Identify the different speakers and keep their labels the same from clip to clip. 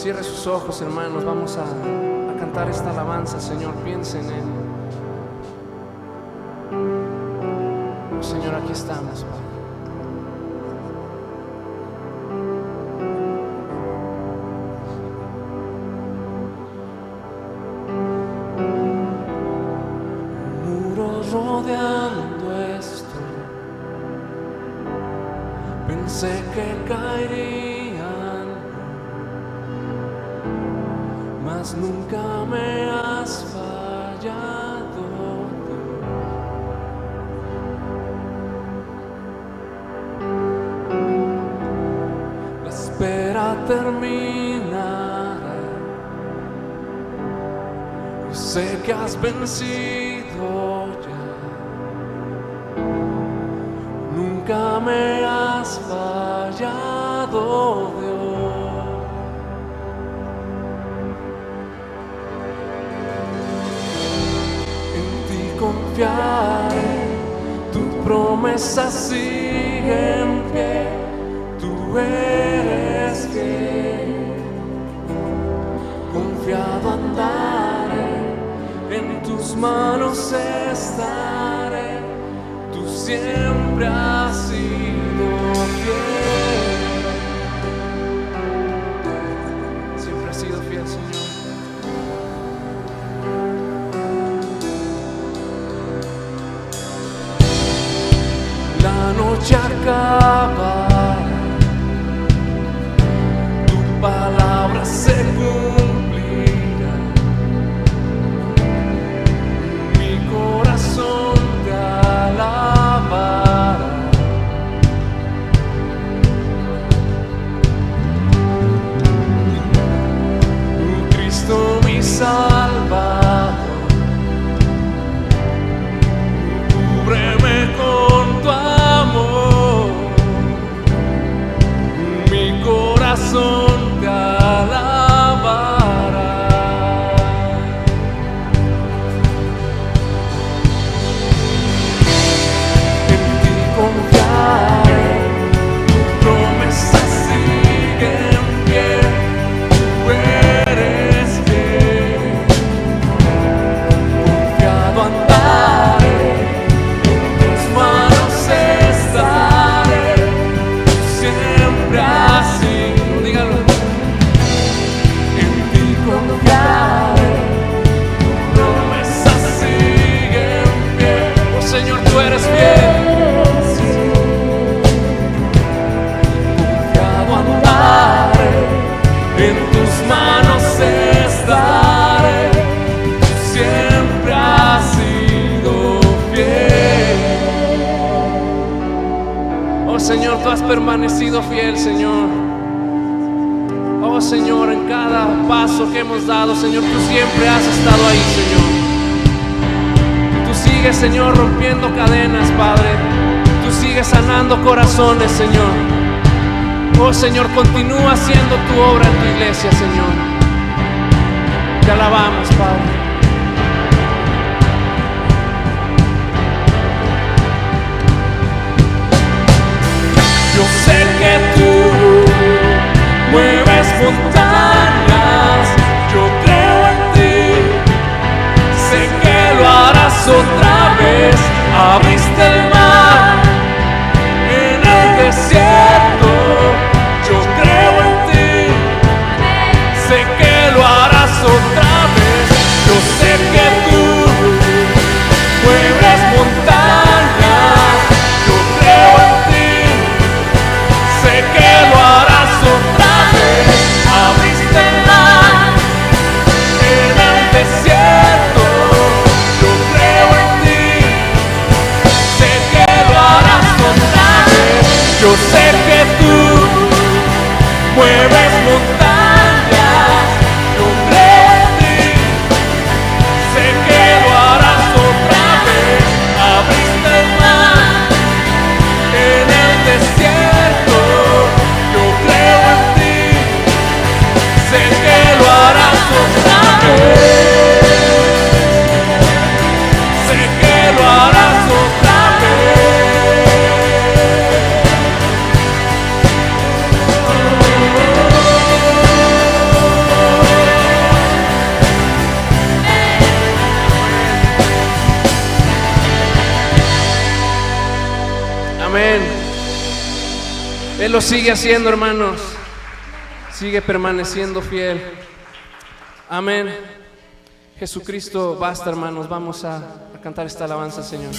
Speaker 1: Cierre sus ojos, hermanos. Vamos a cantar esta alabanza, Señor. Piensen en Él. Oh, Señor, aquí estamos, Padre. Muros rodeando esto, pensé que caerían, mas nunca me has fallado, Dios. La espera terminará. Yo sé que has vencido ya. Nunca me has fallado, Dios. Confiaré, tu promesa sigue en pie, tú eres fiel. Confiado andaré, en tus manos estaré, tú siempre has sido fiel. Siempre has sido fiel, Señor. La noche acaba, tu palabra se cumplirá. Mi corazón te alabará. Cristo mi Salvador, cúbreme con tu amor, mi corazón te alabará. En ti confiaré, tu promesa sigue en pie, tú eres fiel. Confiado andaré, tú eres fiel. Confiado andaré, en tus manos estaré, tú siempre has sido fiel. Oh Señor, tú has permanecido fiel, Señor. Oh Señor, en cada paso que hemos dado, Señor, tú siempre has estado ahí, Señor. Sigue, Señor, rompiendo cadenas, Padre. Tú sigues sanando corazones, Señor. Oh, Señor, continúa haciendo tu obra en tu iglesia, Señor. Te alabamos, Padre. Yo sé que tú mueves montañas. Yo creo en ti. Sé que lo harás otra vez. Abriste el mar en el desierto. Yo creo en ti. Sé que lo harás otra vez. Yo sé que tú mueves montañas. Yo creo en ti. Sé que lo harás otra vez. Abriste el mar en el desierto. Yo creo en ti. Sé que lo harás otra vez. Yo sé que tú mueves montañas. Yo creo en ti. Sé que lo harás otra vez. Abriste el mar en el desierto. Yo creo en ti. Sé que lo harás otra vez. Sé que lo harás otra vez. Él lo sigue haciendo, hermanos. Sigue permaneciendo fiel. Amén. Jesucristo basta, hermanos. Vamos a cantar esta alabanza, Señor.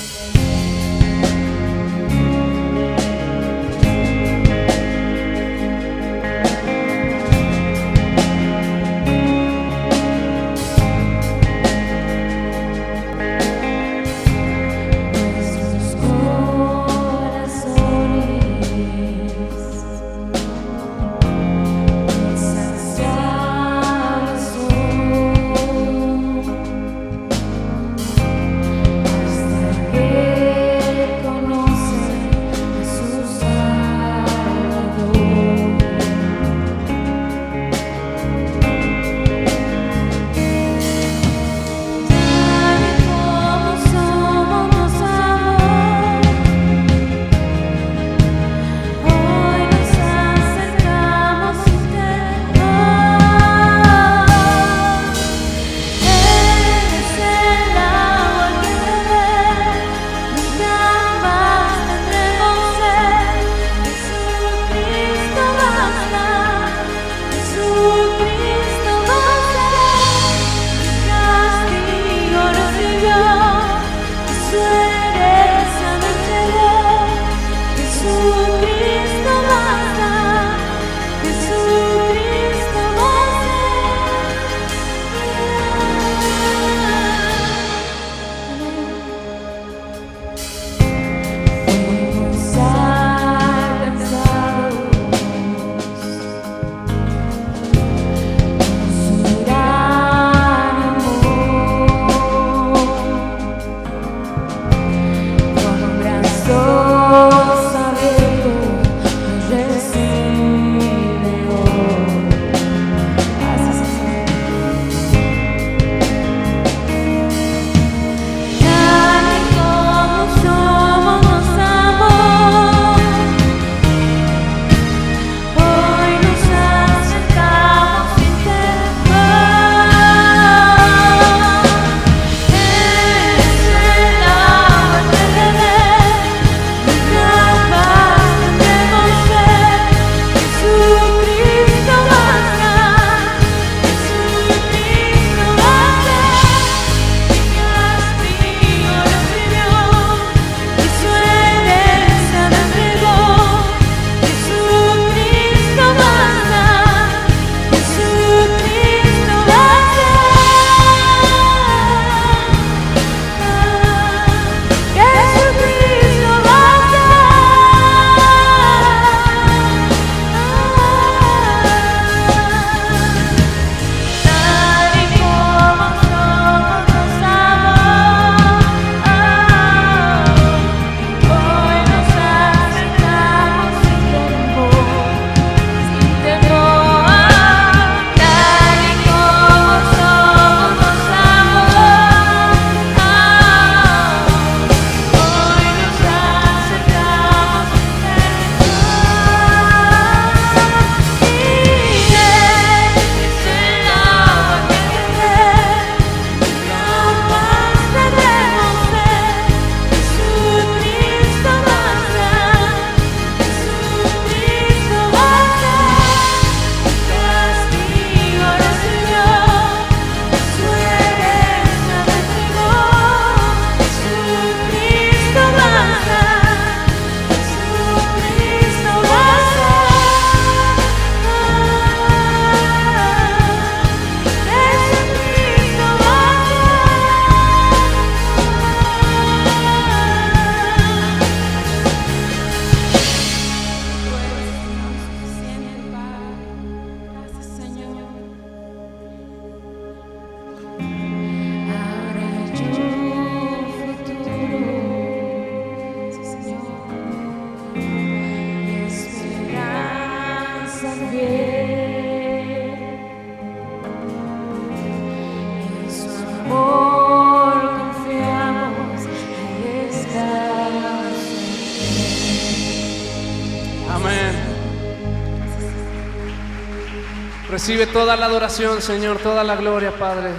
Speaker 1: Recibe toda la adoración, Señor, toda la gloria, Padre,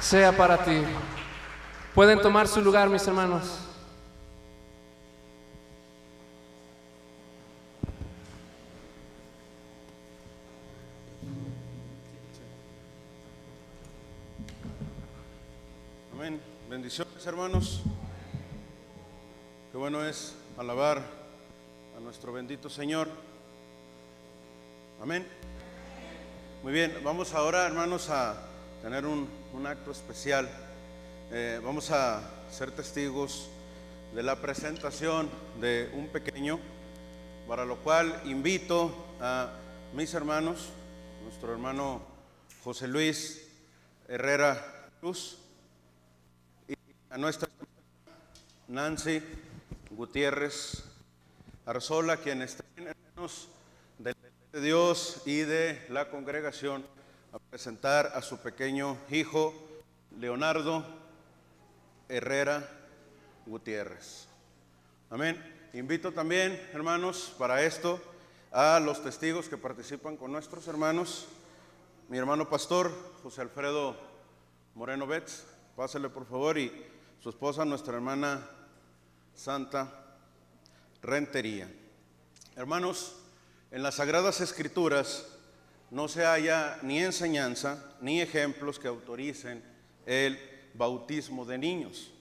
Speaker 1: sea para ti. Pueden tomar su lugar, mis hermanos.
Speaker 2: Amén. Bendiciones, hermanos. Qué bueno es alabar a nuestro bendito Señor. Amén. Muy bien, vamos ahora, hermanos, a tener un acto especial. Vamos a ser testigos de la presentación de un pequeño, para lo cual invito a mis hermanos, nuestro hermano José Luis Herrera Cruz y a nuestra Nancy Gutiérrez Arzola, quienes están hermanos de Dios y de la congregación, a presentar a su pequeño hijo Leonardo Herrera Gutiérrez. Amén. Invito también, hermanos, para esto a los testigos que participan con nuestros hermanos. Mi hermano pastor José Alfredo Moreno Betts, pásale por favor, y su esposa, nuestra hermana Santa Rentería. Hermanos, en las Sagradas Escrituras no se halla ni enseñanza ni ejemplos que autoricen el bautismo de niños.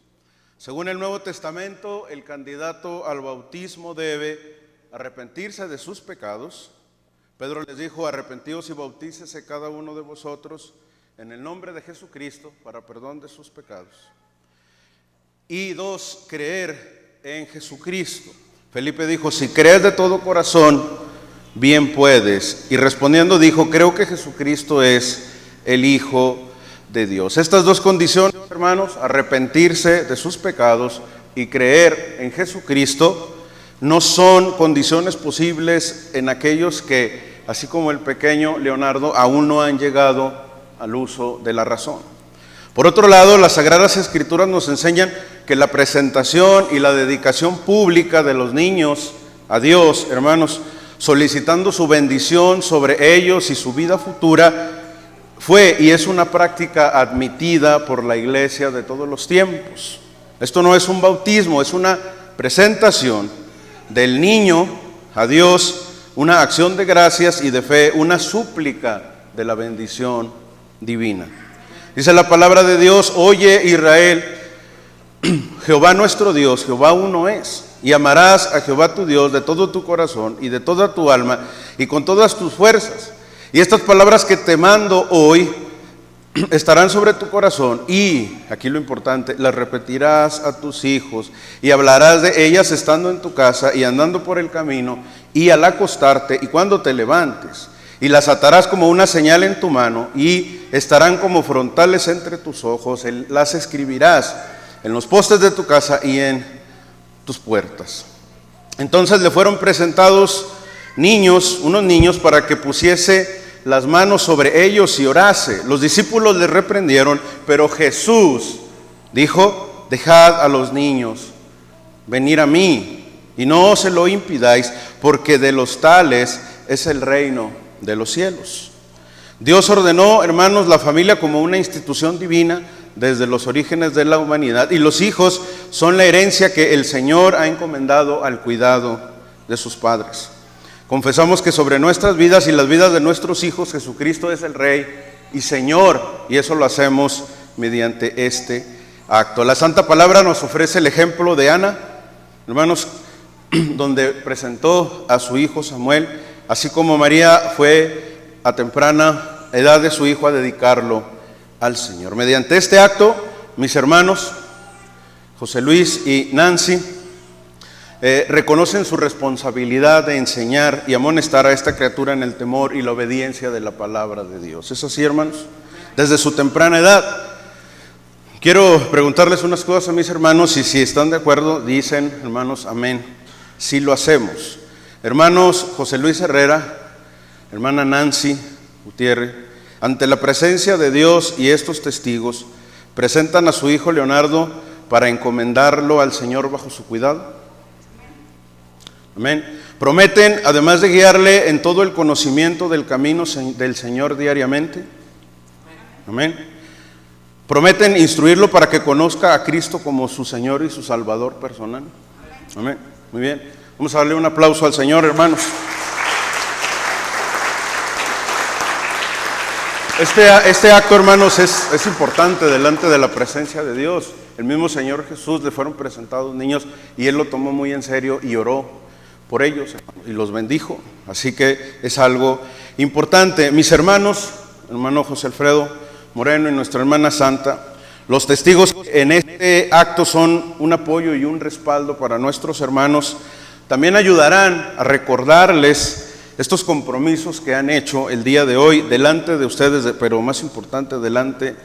Speaker 2: Según el Nuevo Testamento, el candidato al bautismo debe arrepentirse de sus pecados. Pedro les dijo: arrepentíos y bautícese cada uno de vosotros en el nombre de Jesucristo para perdón de sus pecados. Y 2, creer en Jesucristo. Felipe dijo: si crees de todo corazón, bien puedes. Y respondiendo dijo: creo que Jesucristo es el Hijo de Dios. Estas dos condiciones, hermanos, arrepentirse de sus pecados y creer en Jesucristo, no son condiciones posibles en aquellos que, así como el pequeño Leonardo, aún no han llegado al uso de la razón. Por otro lado, las Sagradas Escrituras nos enseñan que la presentación y la dedicación pública de los niños a Dios, hermanos, solicitando su bendición sobre ellos y su vida futura, fue y es una práctica admitida por la iglesia de todos los tiempos. Esto no es un bautismo, es una presentación del niño a Dios, una acción de gracias y de fe, una súplica de la bendición divina. Dice la palabra de Dios: oye Israel, Jehová nuestro Dios, Jehová uno es, y amarás a Jehová tu Dios de todo tu corazón y de toda tu alma y con todas tus fuerzas. Y estas palabras que te mando hoy estarán sobre tu corazón, y, aquí lo importante, las repetirás a tus hijos y hablarás de ellas estando en tu casa y andando por el camino y al acostarte y cuando te levantes, y las atarás como una señal en tu mano y estarán como frontales entre tus ojos, las escribirás en los postes de tu casa y en tus puertas. Entonces le fueron presentados unos niños para que pusiese las manos sobre ellos y orase. Los discípulos le reprendieron, pero Jesús dijo: dejad a los niños venir a mí y no se lo impidáis, porque de los tales es el reino de los cielos. Dios ordenó, hermanos, la familia como una institución divina desde los orígenes de la humanidad, y los hijos son la herencia que el Señor ha encomendado al cuidado de sus padres. Confesamos que sobre nuestras vidas y las vidas de nuestros hijos, Jesucristo es el Rey y Señor, y eso lo hacemos mediante este acto. La Santa Palabra nos ofrece el ejemplo de Ana, hermanos, donde presentó a su hijo Samuel, así como María fue a temprana edad de su hijo a dedicarlo al Señor. Mediante este acto, mis hermanos José Luis y Nancy reconocen su responsabilidad de enseñar y amonestar a esta criatura en el temor y la obediencia de la palabra de Dios. ¿Es así, hermanos? Desde su temprana edad. Quiero preguntarles unas cosas a mis hermanos, y si están de acuerdo, dicen, hermanos, amén. Sí lo hacemos. Hermanos José Luis Herrera, hermana Nancy Gutiérrez, ante la presencia de Dios y estos testigos, presentan a su hijo Leonardo para encomendarlo al Señor bajo su cuidado. Amén. Prometen, además de guiarle en todo el conocimiento del camino del Señor diariamente. Amén. Prometen instruirlo para que conozca a Cristo como su Señor y su Salvador personal. Amén. Muy bien. Vamos a darle un aplauso al Señor, hermanos. Este acto, hermanos, es importante delante de la presencia de Dios. El mismo Señor Jesús le fueron presentados niños y Él lo tomó muy en serio y oró por ellos y los bendijo. Así que es algo importante. Mis hermanos, hermano José Alfredo Moreno y nuestra hermana Santa, los testigos en este acto son un apoyo y un respaldo para nuestros hermanos. También ayudarán a recordarles estos compromisos que han hecho el día de hoy delante de ustedes, pero más importante, delante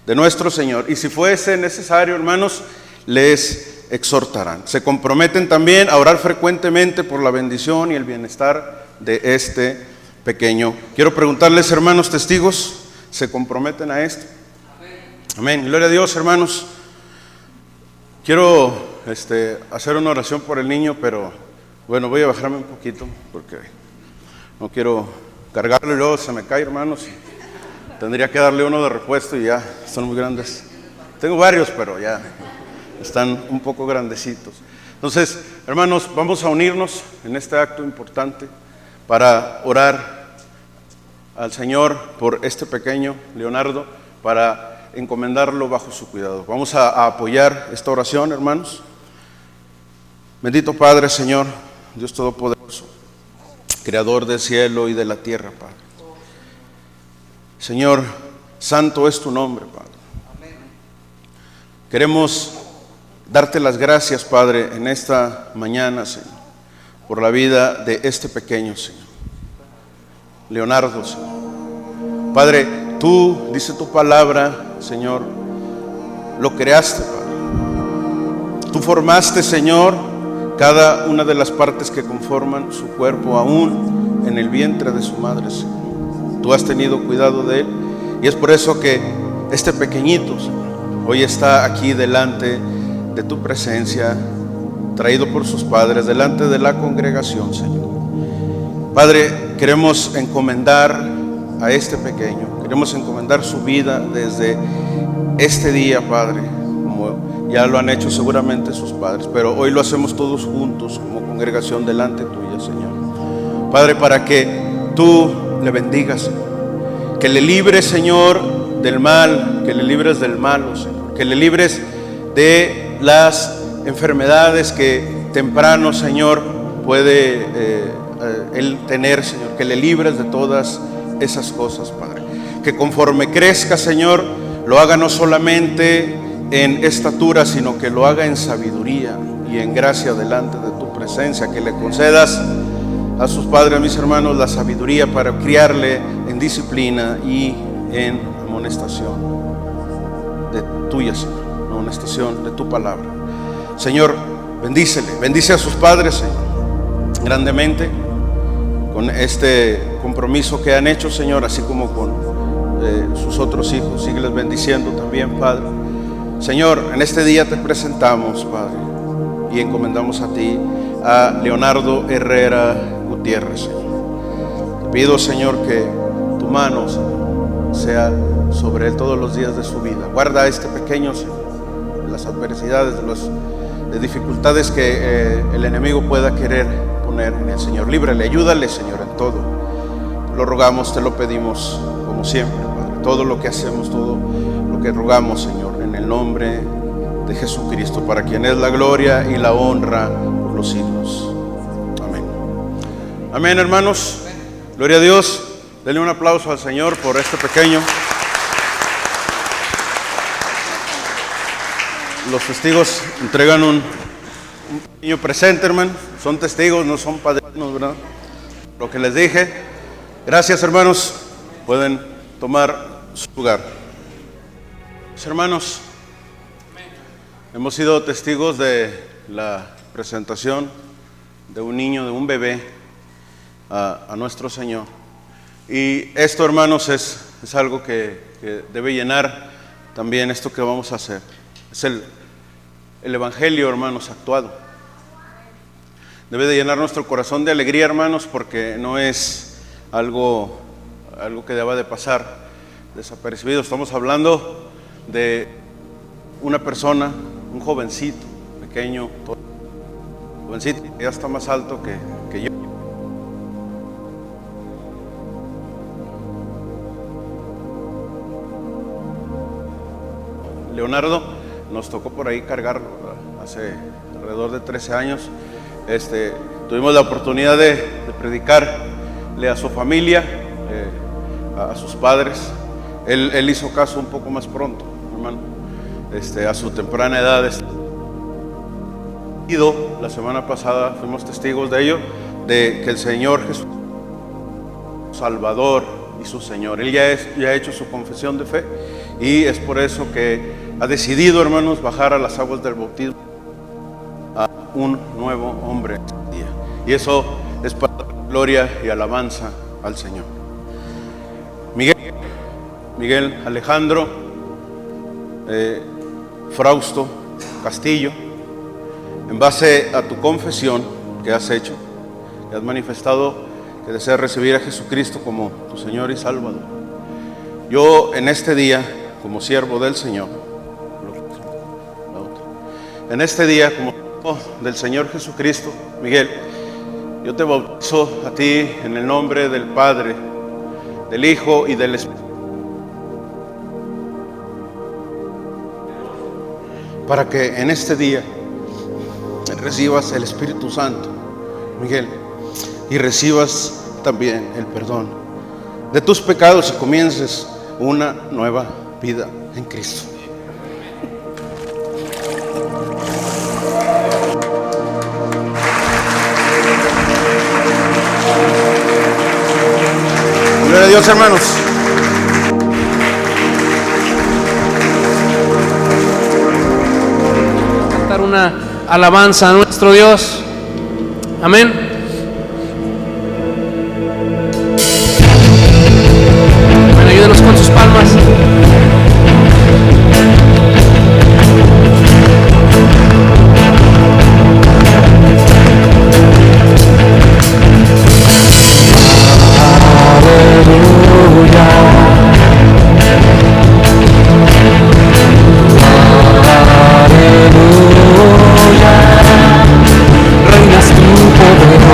Speaker 2: de nuestro Señor. Y si fuese necesario, hermanos, les exhortarán. Se comprometen también a orar frecuentemente por la bendición y el bienestar de este pequeño. Quiero preguntarles, hermanos testigos, ¿se comprometen a esto? Amén. Gloria a Dios, hermanos. Quiero hacer una oración por el niño, pero bueno, voy a bajarme un poquito porque no quiero cargarlo y luego se me cae, hermanos. Tendría que darle uno de repuesto y ya están muy grandes. Tengo varios, pero ya están un poco grandecitos. Entonces, hermanos, vamos a unirnos en este acto importante para orar al Señor por este pequeño Leonardo, para encomendarlo bajo su cuidado. Vamos a apoyar esta oración, hermanos. Bendito Padre, Señor, Dios Todopoderoso, Creador del cielo y de la tierra, Padre. Señor, santo es tu nombre, Padre. Queremos darte las gracias, Padre, en esta mañana, Señor, por la vida de este pequeño, Señor, Leonardo, Señor. Padre, tú, dice tu palabra, Señor, lo creaste, Padre. Tú formaste, Señor, cada una de las partes que conforman su cuerpo, aún en el vientre de su madre, Señor. Tú has tenido cuidado de él y es por eso que este pequeñito, Señor, hoy está aquí delante de tu presencia, traído por sus padres, delante de la congregación, Señor. Padre, queremos encomendar a este pequeño, queremos encomendar su vida desde este día, Padre, como ya lo han hecho seguramente sus padres, pero hoy lo hacemos todos juntos como congregación delante tuya, Señor. Padre, para que tú le bendigas, Señor, que le libres, Señor, del mal, que le libres del malo, Señor, que le libres de las enfermedades que temprano, Señor, puede él tener, Señor, que le libres de todas esas cosas, Padre, que conforme crezca, Señor, lo haga no solamente en estatura, sino que lo haga en sabiduría y en gracia delante de tu presencia, que le concedas a sus padres, a mis hermanos, la sabiduría para criarle en disciplina y en amonestación de tuya, Señor, amonestación de tu palabra. Señor, bendícele, bendice a sus padres, Señor, grandemente, con este compromiso que han hecho, Señor, así como con sus otros hijos. Sígueles bendiciendo también, Padre. Señor, en este día te presentamos, Padre, y encomendamos a ti a Leonardo Herrera Gutiérrez, Señor. Te pido, Señor, que tu mano, Señor, sea sobre él todos los días de su vida. Guarda a este pequeño, Señor, de las adversidades, de dificultades que el enemigo pueda querer poner en el Señor. Líbrale, ayúdale, Señor, en todo. Lo rogamos, te lo pedimos, como siempre, Padre. Todo lo que hacemos, todo lo que rogamos, Señor, en el nombre de Jesucristo, para quien es la gloria y la honra por los siglos. Amén. Amén, hermanos. Gloria a Dios. Denle un aplauso al Señor por este pequeño. Los testigos entregan un pequeño presente, hermano. Son testigos, no son padrinos, ¿verdad? Lo que les dije. Gracias, hermanos. Pueden tomar su lugar. Mis hermanos, hemos sido testigos de la presentación de un niño, de un bebé a nuestro Señor. Y esto, hermanos, es algo que debe llenar también esto que vamos a hacer. Es el Evangelio, hermanos, actuado. Debe de llenar nuestro corazón de alegría, hermanos, porque no es algo que deba de pasar desapercibido. Estamos hablando de una persona, un jovencito, pequeño, jovencito, que ya está más alto que yo. Leonardo, nos tocó por ahí cargarlo, ¿verdad? Hace alrededor de 13 años. Tuvimos la oportunidad de predicarle a su familia, a sus padres. Él hizo caso un poco más pronto, hermano, a su temprana edad. La semana pasada fuimos testigos de ello, de que el Señor Jesús, Salvador y su Señor, Él ya ha hecho su confesión de fe, y es por eso que ha decidido, hermanos, bajar a las aguas del bautismo a un nuevo hombre. Y eso es para gloria y alabanza al Señor. Miguel Alejandro Frausto Castillo, en base a tu confesión que has hecho, que has manifestado que deseas recibir a Jesucristo como tu Señor y Salvador, yo en este día, como siervo del Señor, en este día como siervo del Señor Jesucristo, Miguel, yo te bautizo a ti en el nombre del Padre, del Hijo y del Espíritu, para que en este día recibas el Espíritu Santo, Miguel, y recibas también el perdón de tus pecados y comiences una nueva vida en Cristo. Gloria a Dios, hermanos.
Speaker 3: Cantar una alabanza a nuestro Dios. Amén. Bueno, ayúdenos con sus palmas. Reinas tu poder.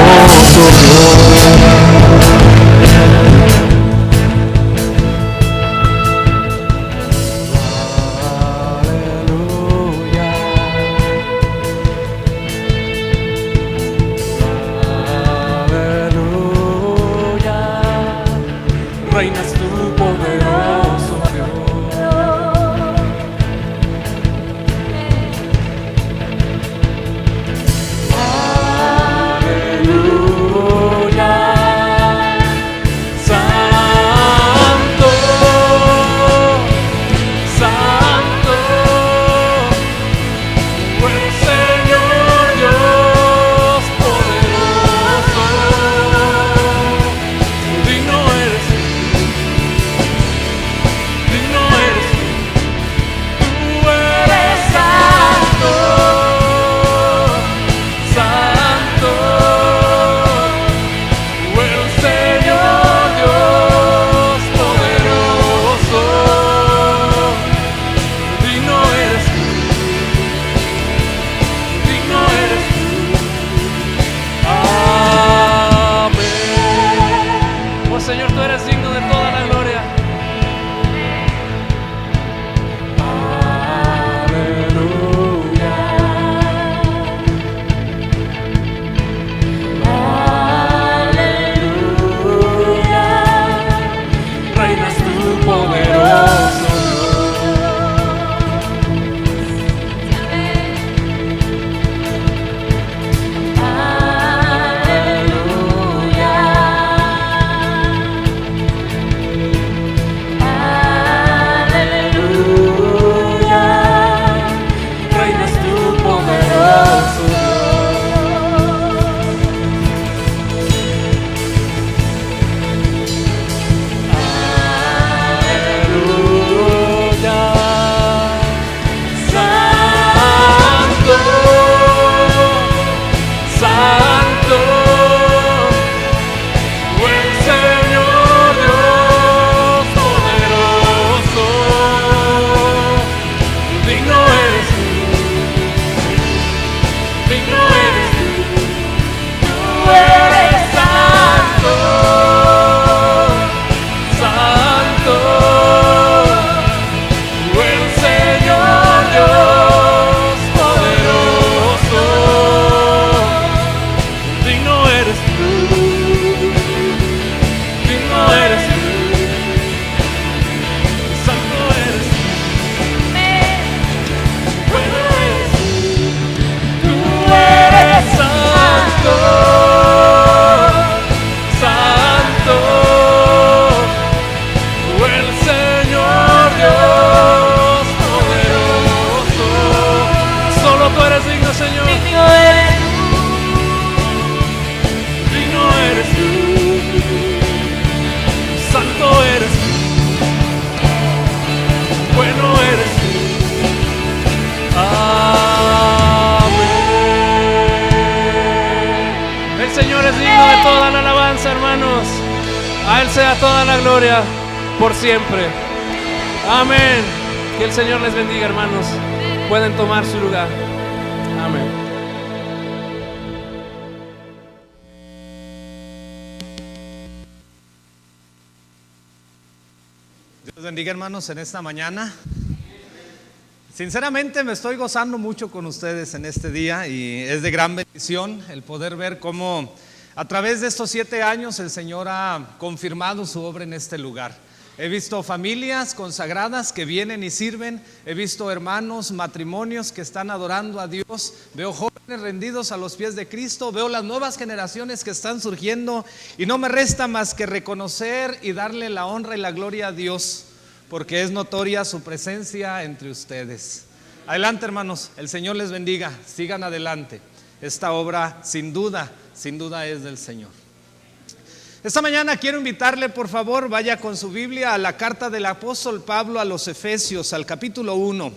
Speaker 3: A Él sea toda la gloria por siempre. Amén. Que el Señor les bendiga, hermanos. Pueden tomar su lugar. Amén.
Speaker 4: Dios bendiga, hermanos, en esta mañana. Sinceramente me estoy gozando mucho con ustedes en este día y es de gran bendición el poder ver cómo a través de estos 7 años el Señor ha confirmado su obra en este lugar. He visto familias consagradas que vienen y sirven, he visto hermanos, matrimonios que están adorando a Dios, veo jóvenes rendidos a los pies de Cristo, veo las nuevas generaciones que están surgiendo y no me resta más que reconocer y darle la honra y la gloria a Dios, porque es notoria su presencia entre ustedes. Adelante, hermanos, el Señor les bendiga, sigan adelante. Esta obra sin duda es del Señor. Esta mañana quiero invitarle, por favor, vaya con su Biblia a la carta del apóstol Pablo a los Efesios, al capítulo 1.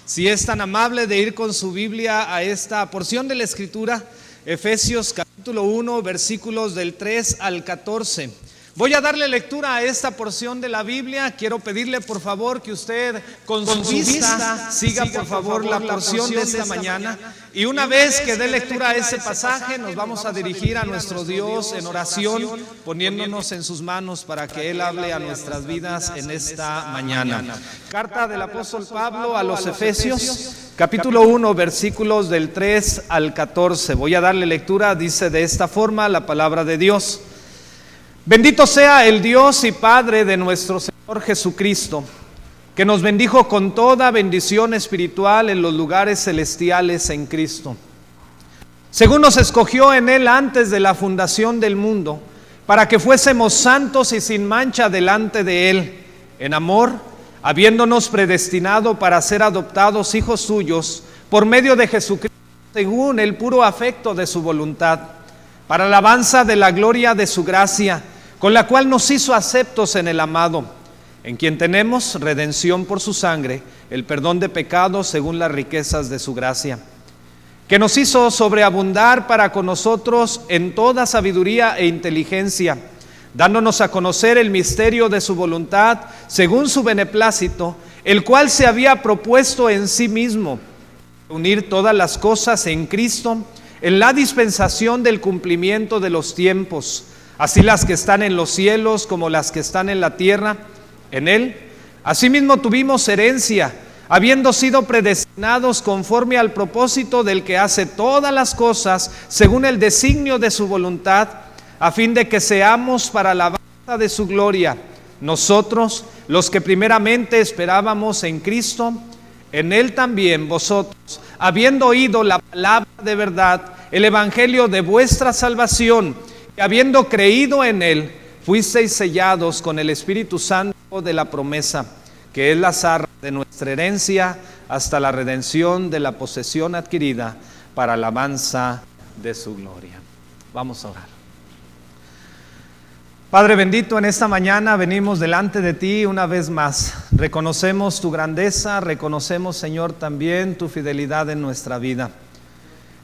Speaker 4: Si es tan amable de ir con su Biblia a esta porción de la Escritura, Efesios capítulo 1, versículos del 3 al 14. Voy a darle lectura a esta porción de la Biblia. Quiero pedirle por favor que usted con su vista siga por favor la porción de esta mañana. Y una vez que dé lectura a ese pasaje, nos vamos a dirigir a nuestro Dios en oración, poniéndonos en sus manos para que Él hable a nuestras vidas en esta mañana. Carta del apóstol Pablo a los Efesios, capítulo 1, versículos del 3 al 14. Voy a darle lectura, dice de esta forma la palabra de Dios. Bendito sea el Dios y Padre de nuestro Señor Jesucristo, que nos bendijo con toda bendición espiritual en los lugares celestiales en Cristo, según nos escogió en Él antes de la fundación del mundo, para que fuésemos santos y sin mancha delante de Él, en amor, habiéndonos predestinado para ser adoptados hijos suyos por medio de Jesucristo, según el puro afecto de su voluntad, para alabanza de la gloria de su gracia, con la cual nos hizo aceptos en el amado, en quien tenemos redención por su sangre, el perdón de pecados según las riquezas de su gracia, que nos hizo sobreabundar para con nosotros en toda sabiduría e inteligencia, dándonos a conocer el misterio de su voluntad, según su beneplácito, el cual se había propuesto en sí mismo, unir todas las cosas en Cristo, en la dispensación del cumplimiento de los tiempos, así las que están en los cielos como las que están en la tierra. En Él, asimismo tuvimos herencia, habiendo sido predestinados conforme al propósito del que hace todas las cosas según el designio de su voluntad, a fin de que seamos para la alabanza de su gloria, nosotros, los que primeramente esperábamos en Cristo. En Él también vosotros, habiendo oído la palabra de verdad, el evangelio de vuestra salvación, y habiendo creído en Él, fuisteis sellados con el Espíritu Santo de la promesa, que es la arra de nuestra herencia, hasta la redención de la posesión adquirida para alabanza de su gloria. Vamos a orar. Padre bendito, en esta mañana venimos delante de ti una vez más. Reconocemos tu grandeza, reconocemos, Señor, también tu fidelidad en nuestra vida.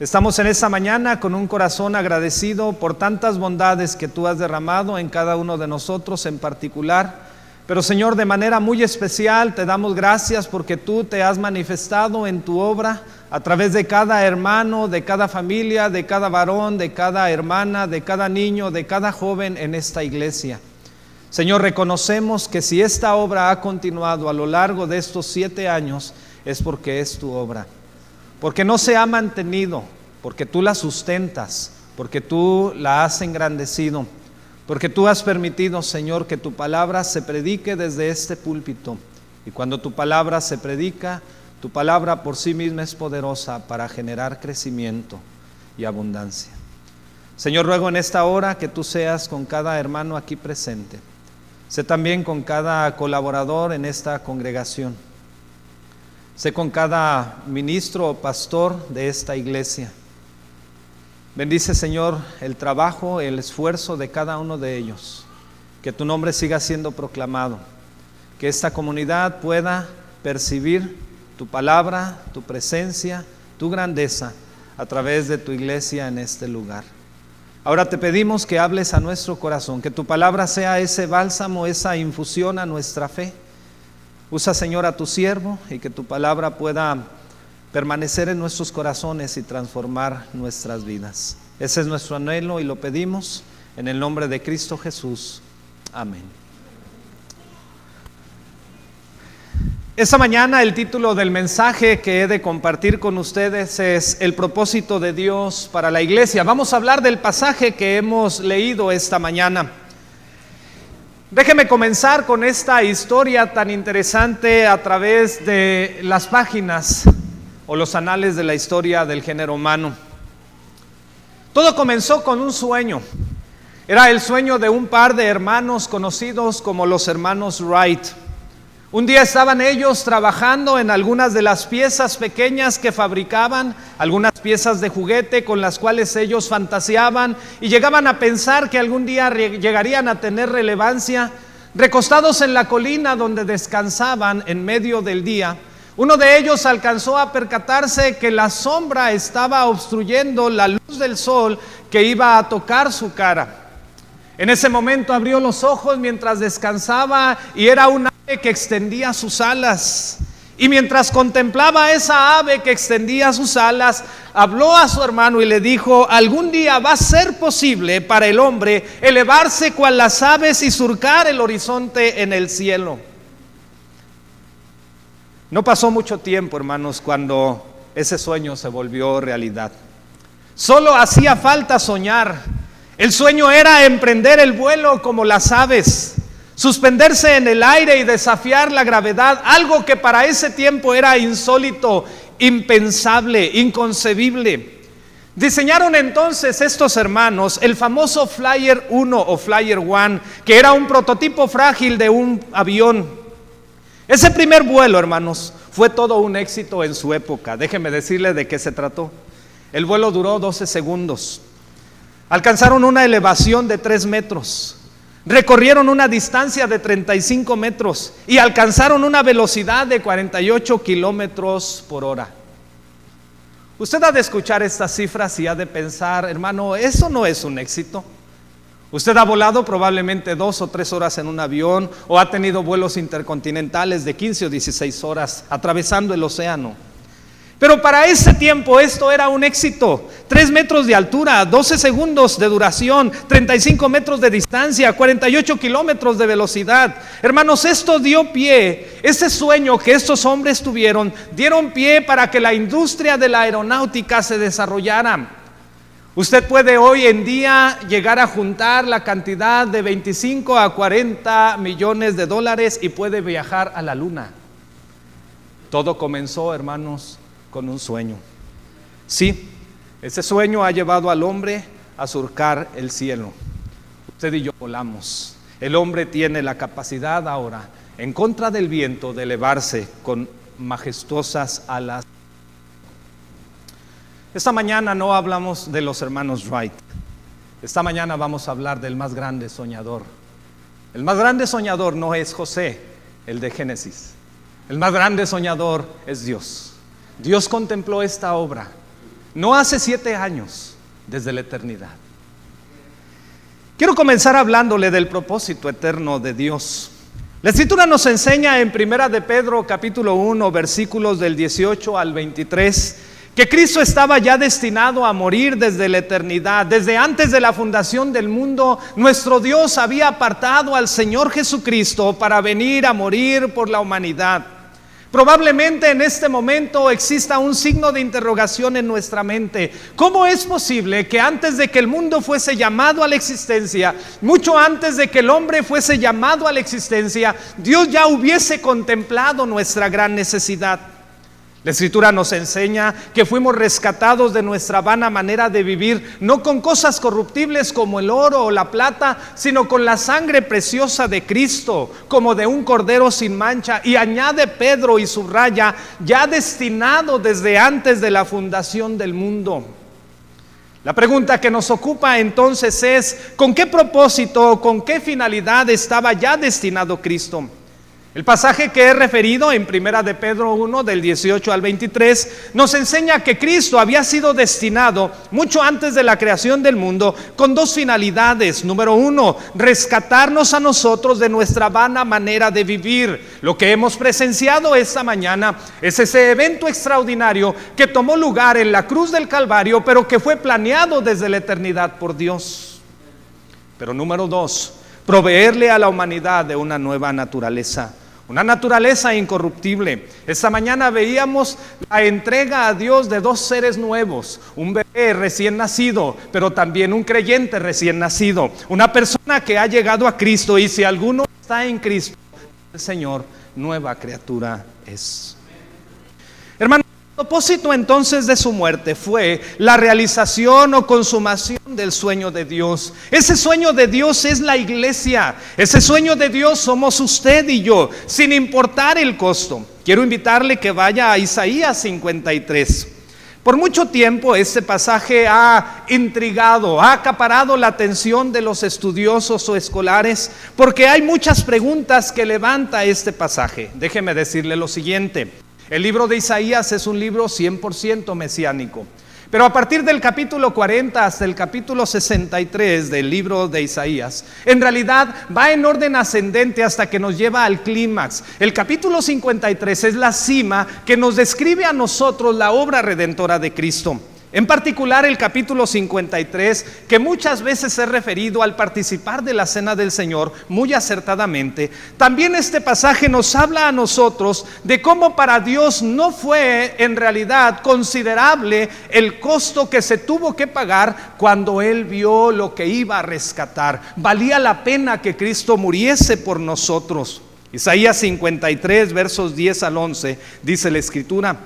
Speaker 4: Estamos en esta mañana con un corazón agradecido por tantas bondades que tú has derramado en cada uno de nosotros en particular. Pero, Señor, de manera muy especial te damos gracias porque tú te has manifestado en tu obra a través de cada hermano, de cada familia, de cada varón, de cada hermana, de cada niño, de cada joven en esta iglesia. Señor, reconocemos que si esta obra ha continuado a lo largo de estos 7 años es porque es tu obra, porque no se ha mantenido, porque tú la sustentas, porque tú la has engrandecido, porque tú has permitido, Señor, que tu palabra se predique desde este púlpito. Y cuando tu palabra se predica, tu palabra por sí misma es poderosa para generar crecimiento y abundancia. Señor, ruego en esta hora que tú seas con cada hermano aquí presente. Sé también con cada colaborador en esta congregación. Sé con cada ministro o pastor de esta iglesia. Bendice, Señor, el trabajo, el esfuerzo de cada uno de ellos. Que tu nombre siga siendo proclamado. Que esta comunidad pueda percibir tu palabra, tu presencia, tu grandeza a través de tu iglesia en este lugar. Ahora te pedimos que hables a nuestro corazón, que tu palabra sea ese bálsamo, esa infusión a nuestra fe. Usa, Señor, a tu siervo y que tu palabra pueda permanecer en nuestros corazones y transformar nuestras vidas. Ese es nuestro anhelo y lo pedimos en el nombre de Cristo Jesús. Amén. Esta mañana el título del mensaje que he de compartir con ustedes es El propósito de Dios para la iglesia. Vamos a hablar del pasaje que hemos leído esta mañana. Déjeme comenzar con esta historia tan interesante a través de las páginas o los anales de la historia del género humano. Todo comenzó con un sueño. Era el sueño de un par de hermanos conocidos como los hermanos Wright. Un día estaban ellos trabajando en algunas de las piezas pequeñas que fabricaban, algunas piezas de juguete con las cuales ellos fantaseaban y llegaban a pensar que algún día llegarían a tener relevancia. Recostados en la colina donde descansaban en medio del día, uno de ellos alcanzó a percatarse que la sombra estaba obstruyendo la luz del sol que iba a tocar su cara. En ese momento abrió los ojos mientras descansaba y era un ave que extendía sus alas. Y mientras contemplaba esa ave que extendía sus alas, habló a su hermano y le dijo: algún día va a ser posible para el hombre elevarse cual las aves y surcar el horizonte en el cielo. No pasó mucho tiempo, hermanos, cuando ese sueño se volvió realidad. Solo hacía falta soñar. El sueño era emprender el vuelo como las aves, suspenderse en el aire y desafiar la gravedad, algo que para ese tiempo era insólito, impensable, inconcebible. Diseñaron entonces estos hermanos el famoso Flyer 1 o Flyer 1, que era un prototipo frágil de un avión. Ese primer vuelo, hermanos, fue todo un éxito en su época. Déjeme decirle de qué se trató. El vuelo duró 12 segundos. Alcanzaron una elevación de 3 metros, recorrieron una distancia de 35 metros y alcanzaron una velocidad de 48 kilómetros por hora. Usted ha de escuchar estas cifras y ha de pensar: hermano, eso no es un éxito. Usted ha volado probablemente 2 o 3 horas en un avión o ha tenido vuelos intercontinentales de 15 o 16 horas atravesando el océano. Pero para ese tiempo esto era un éxito. 3 metros de altura, 12 segundos de duración, 35 metros de distancia, 48 kilómetros de velocidad. Hermanos, esto dio pie, ese sueño que estos hombres tuvieron, dieron pie para que la industria de la aeronáutica se desarrollara. Usted puede hoy en día llegar a juntar la cantidad de 25 a 40 millones de dólares y puede viajar a la luna. Todo comenzó, hermanos, con un sueño. Sí, ese sueño ha llevado al hombre a surcar el cielo. Usted y yo volamos. El hombre tiene la capacidad ahora, en contra del viento, de elevarse con majestuosas alas. Esta mañana no hablamos de los hermanos Wright. Esta mañana vamos a hablar del más grande soñador. El más grande soñador no es José, el de Génesis. El más grande soñador es Dios. Dios contempló esta obra no hace 7 años, desde la eternidad. Quiero comenzar hablándole del propósito eterno de Dios. La Escritura nos enseña en 1 de Pedro capítulo 1 versículos del 18 al 23 que Cristo estaba ya destinado a morir desde la eternidad. Desde antes de la fundación del mundo, nuestro Dios había apartado al Señor Jesucristo para venir a morir por la humanidad. Probablemente en este momento exista un signo de interrogación en nuestra mente. ¿Cómo es posible que antes de que el mundo fuese llamado a la existencia, mucho antes de que el hombre fuese llamado a la existencia, Dios ya hubiese contemplado nuestra gran necesidad? La Escritura nos enseña que fuimos rescatados de nuestra vana manera de vivir, no con cosas corruptibles como el oro o la plata, sino con la sangre preciosa de Cristo, como de un cordero sin mancha. Y añade Pedro y subraya, ya destinado desde antes de la fundación del mundo. La pregunta que nos ocupa entonces es: ¿con qué propósito, con qué finalidad estaba ya destinado Cristo? El pasaje que he referido en Primera de Pedro 1, del 18 al 23, nos enseña que Cristo había sido destinado mucho antes de la creación del mundo con dos finalidades. Número uno, rescatarnos a nosotros de nuestra vana manera de vivir. Lo que hemos presenciado esta mañana es ese evento extraordinario que tomó lugar en la cruz del Calvario, pero que fue planeado desde la eternidad por Dios. Pero número dos, proveerle a la humanidad de una nueva naturaleza. Una naturaleza incorruptible. Esta mañana veíamos la entrega a Dios de dos seres nuevos. Un bebé recién nacido, pero también un creyente recién nacido. Una persona que ha llegado a Cristo, y si alguno está en Cristo, el Señor, nueva criatura es. Hermano, el propósito entonces de su muerte fue la realización o consumación del sueño de Dios. Ese sueño de Dios es la iglesia. Ese sueño de Dios somos usted y yo, sin importar el costo. Quiero invitarle que vaya a Isaías 53. Por mucho tiempo este pasaje ha intrigado, ha acaparado la atención de los estudiosos o escolares, porque hay muchas preguntas que levanta este pasaje. Déjeme decirle lo siguiente. El libro de Isaías es un libro 100% mesiánico, pero a partir del capítulo 40 hasta el capítulo 63 del libro de Isaías, en realidad va en orden ascendente hasta que nos lleva al clímax. El capítulo 53 es la cima que nos describe a nosotros la obra redentora de Cristo. En particular el capítulo 53, que muchas veces es referido al participar de la cena del Señor, muy acertadamente. También este pasaje nos habla a nosotros de cómo para Dios no fue en realidad considerable el costo que se tuvo que pagar cuando Él vio lo que iba a rescatar. Valía la pena que Cristo muriese por nosotros. Isaías 53, versos 10 al 11, dice la Escritura: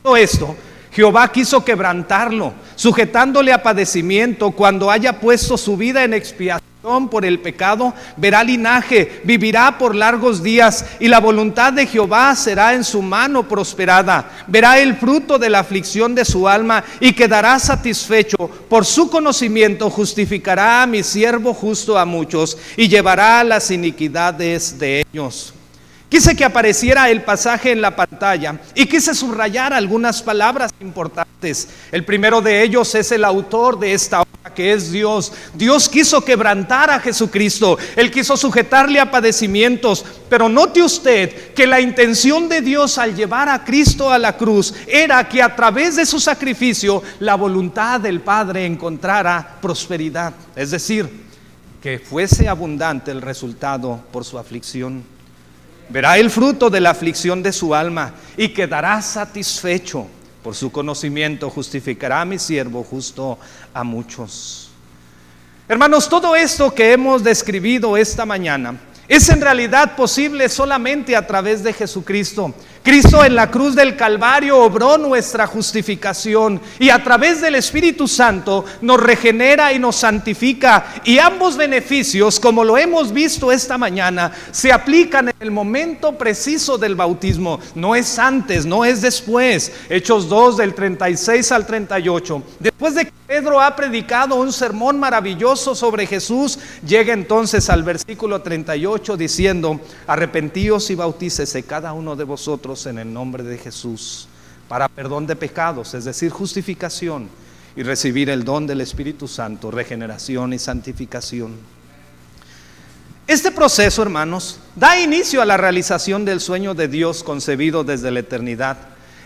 Speaker 4: todo esto Jehová quiso quebrantarlo, sujetándole a padecimiento. Cuando haya puesto su vida en expiación por el pecado, verá linaje, vivirá por largos días, y la voluntad de Jehová será en su mano prosperada. Verá el fruto de la aflicción de su alma y quedará satisfecho. Por su conocimiento justificará a mi siervo justo a muchos y llevará las iniquidades de ellos. Quise que apareciera el pasaje en la pantalla y quise subrayar algunas palabras importantes. El primero de ellos es el autor de esta obra, que es Dios. Dios quiso quebrantar a Jesucristo. Él quiso sujetarle a padecimientos. Pero note usted que la intención de Dios al llevar a Cristo a la cruz era que a través de su sacrificio la voluntad del Padre encontrara prosperidad. Es decir, que fuese abundante el resultado por su aflicción. Verá el fruto de la aflicción de su alma y quedará satisfecho. Por su conocimiento justificará a mi siervo justo a muchos. Hermanos, todo esto que hemos describido esta mañana es en realidad posible solamente a través de Jesucristo. Cristo en la cruz del Calvario obró nuestra justificación y a través del Espíritu Santo nos regenera y nos santifica, y ambos beneficios, como lo hemos visto esta mañana, se aplican en el momento preciso del bautismo. No es antes, no es después. Hechos 2 del 36 al 38. Después de que Pedro ha predicado un sermón maravilloso sobre Jesús, llega entonces al versículo 38 diciendo: arrepentíos y bautícese cada uno de vosotros en el nombre de Jesús para perdón de pecados, es decir, justificación, y recibir el don del Espíritu Santo, regeneración y santificación. Este proceso, hermanos, da inicio a la realización del sueño de Dios concebido desde la eternidad.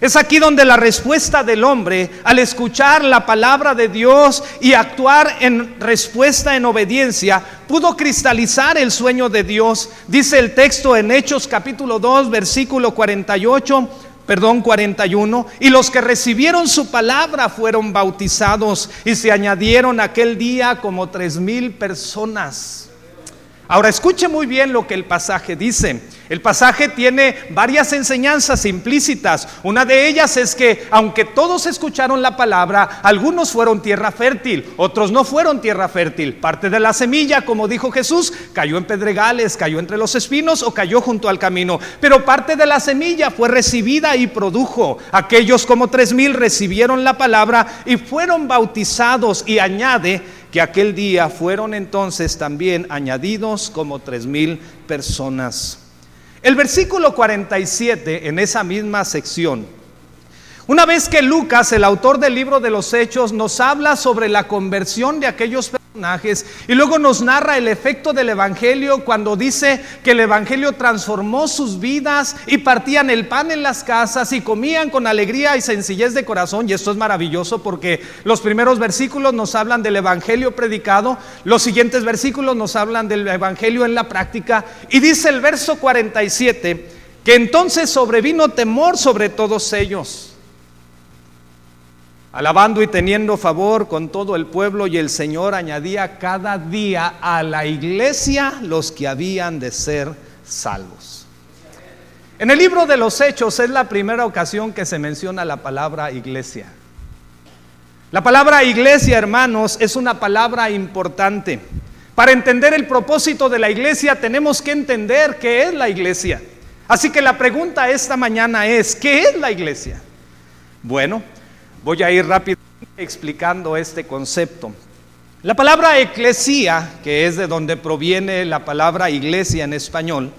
Speaker 4: Es aquí donde la respuesta del hombre, al escuchar la palabra de Dios y actuar en respuesta en obediencia, pudo cristalizar el sueño de Dios. Dice el texto en Hechos capítulo 2, versículo 41, y los que recibieron su palabra fueron bautizados, y se añadieron aquel día como 3,000 personas. Ahora escuche muy bien lo que el pasaje dice. El pasaje tiene varias enseñanzas implícitas. Una de ellas es que aunque todos escucharon la palabra, algunos fueron tierra fértil, otros no fueron tierra fértil. Parte de la semilla, como dijo Jesús, cayó en pedregales, cayó entre los espinos o cayó junto al camino. Pero parte de la semilla fue recibida y produjo. Aquellos como 3,000 recibieron la palabra y fueron bautizados, y añade que aquel día fueron entonces también añadidos como 3,000 personas. El versículo 47 en esa misma sección, una vez que Lucas, el autor del libro de los Hechos, nos habla sobre la conversión de aquellos personajes y luego nos narra el efecto del evangelio cuando dice que el evangelio transformó sus vidas y partían el pan en las casas y comían con alegría y sencillez de corazón. Y esto es maravilloso porque los primeros versículos nos hablan del evangelio predicado, los siguientes versículos nos hablan del evangelio en la práctica, y dice el verso 47 que entonces sobrevino temor sobre todos ellos, alabando y teniendo favor con todo el pueblo, y el Señor añadía cada día a la iglesia los que habían de ser salvos. En el libro de los Hechos es la primera ocasión que se menciona la palabra iglesia. La palabra iglesia, hermanos, es una palabra importante. Para entender el propósito de la iglesia tenemos que entender qué es la iglesia. Así que la pregunta esta mañana es, ¿qué es la iglesia? Bueno, voy a ir rápidamente explicando este concepto. La palabra eclesía, que es de donde proviene la palabra iglesia en español,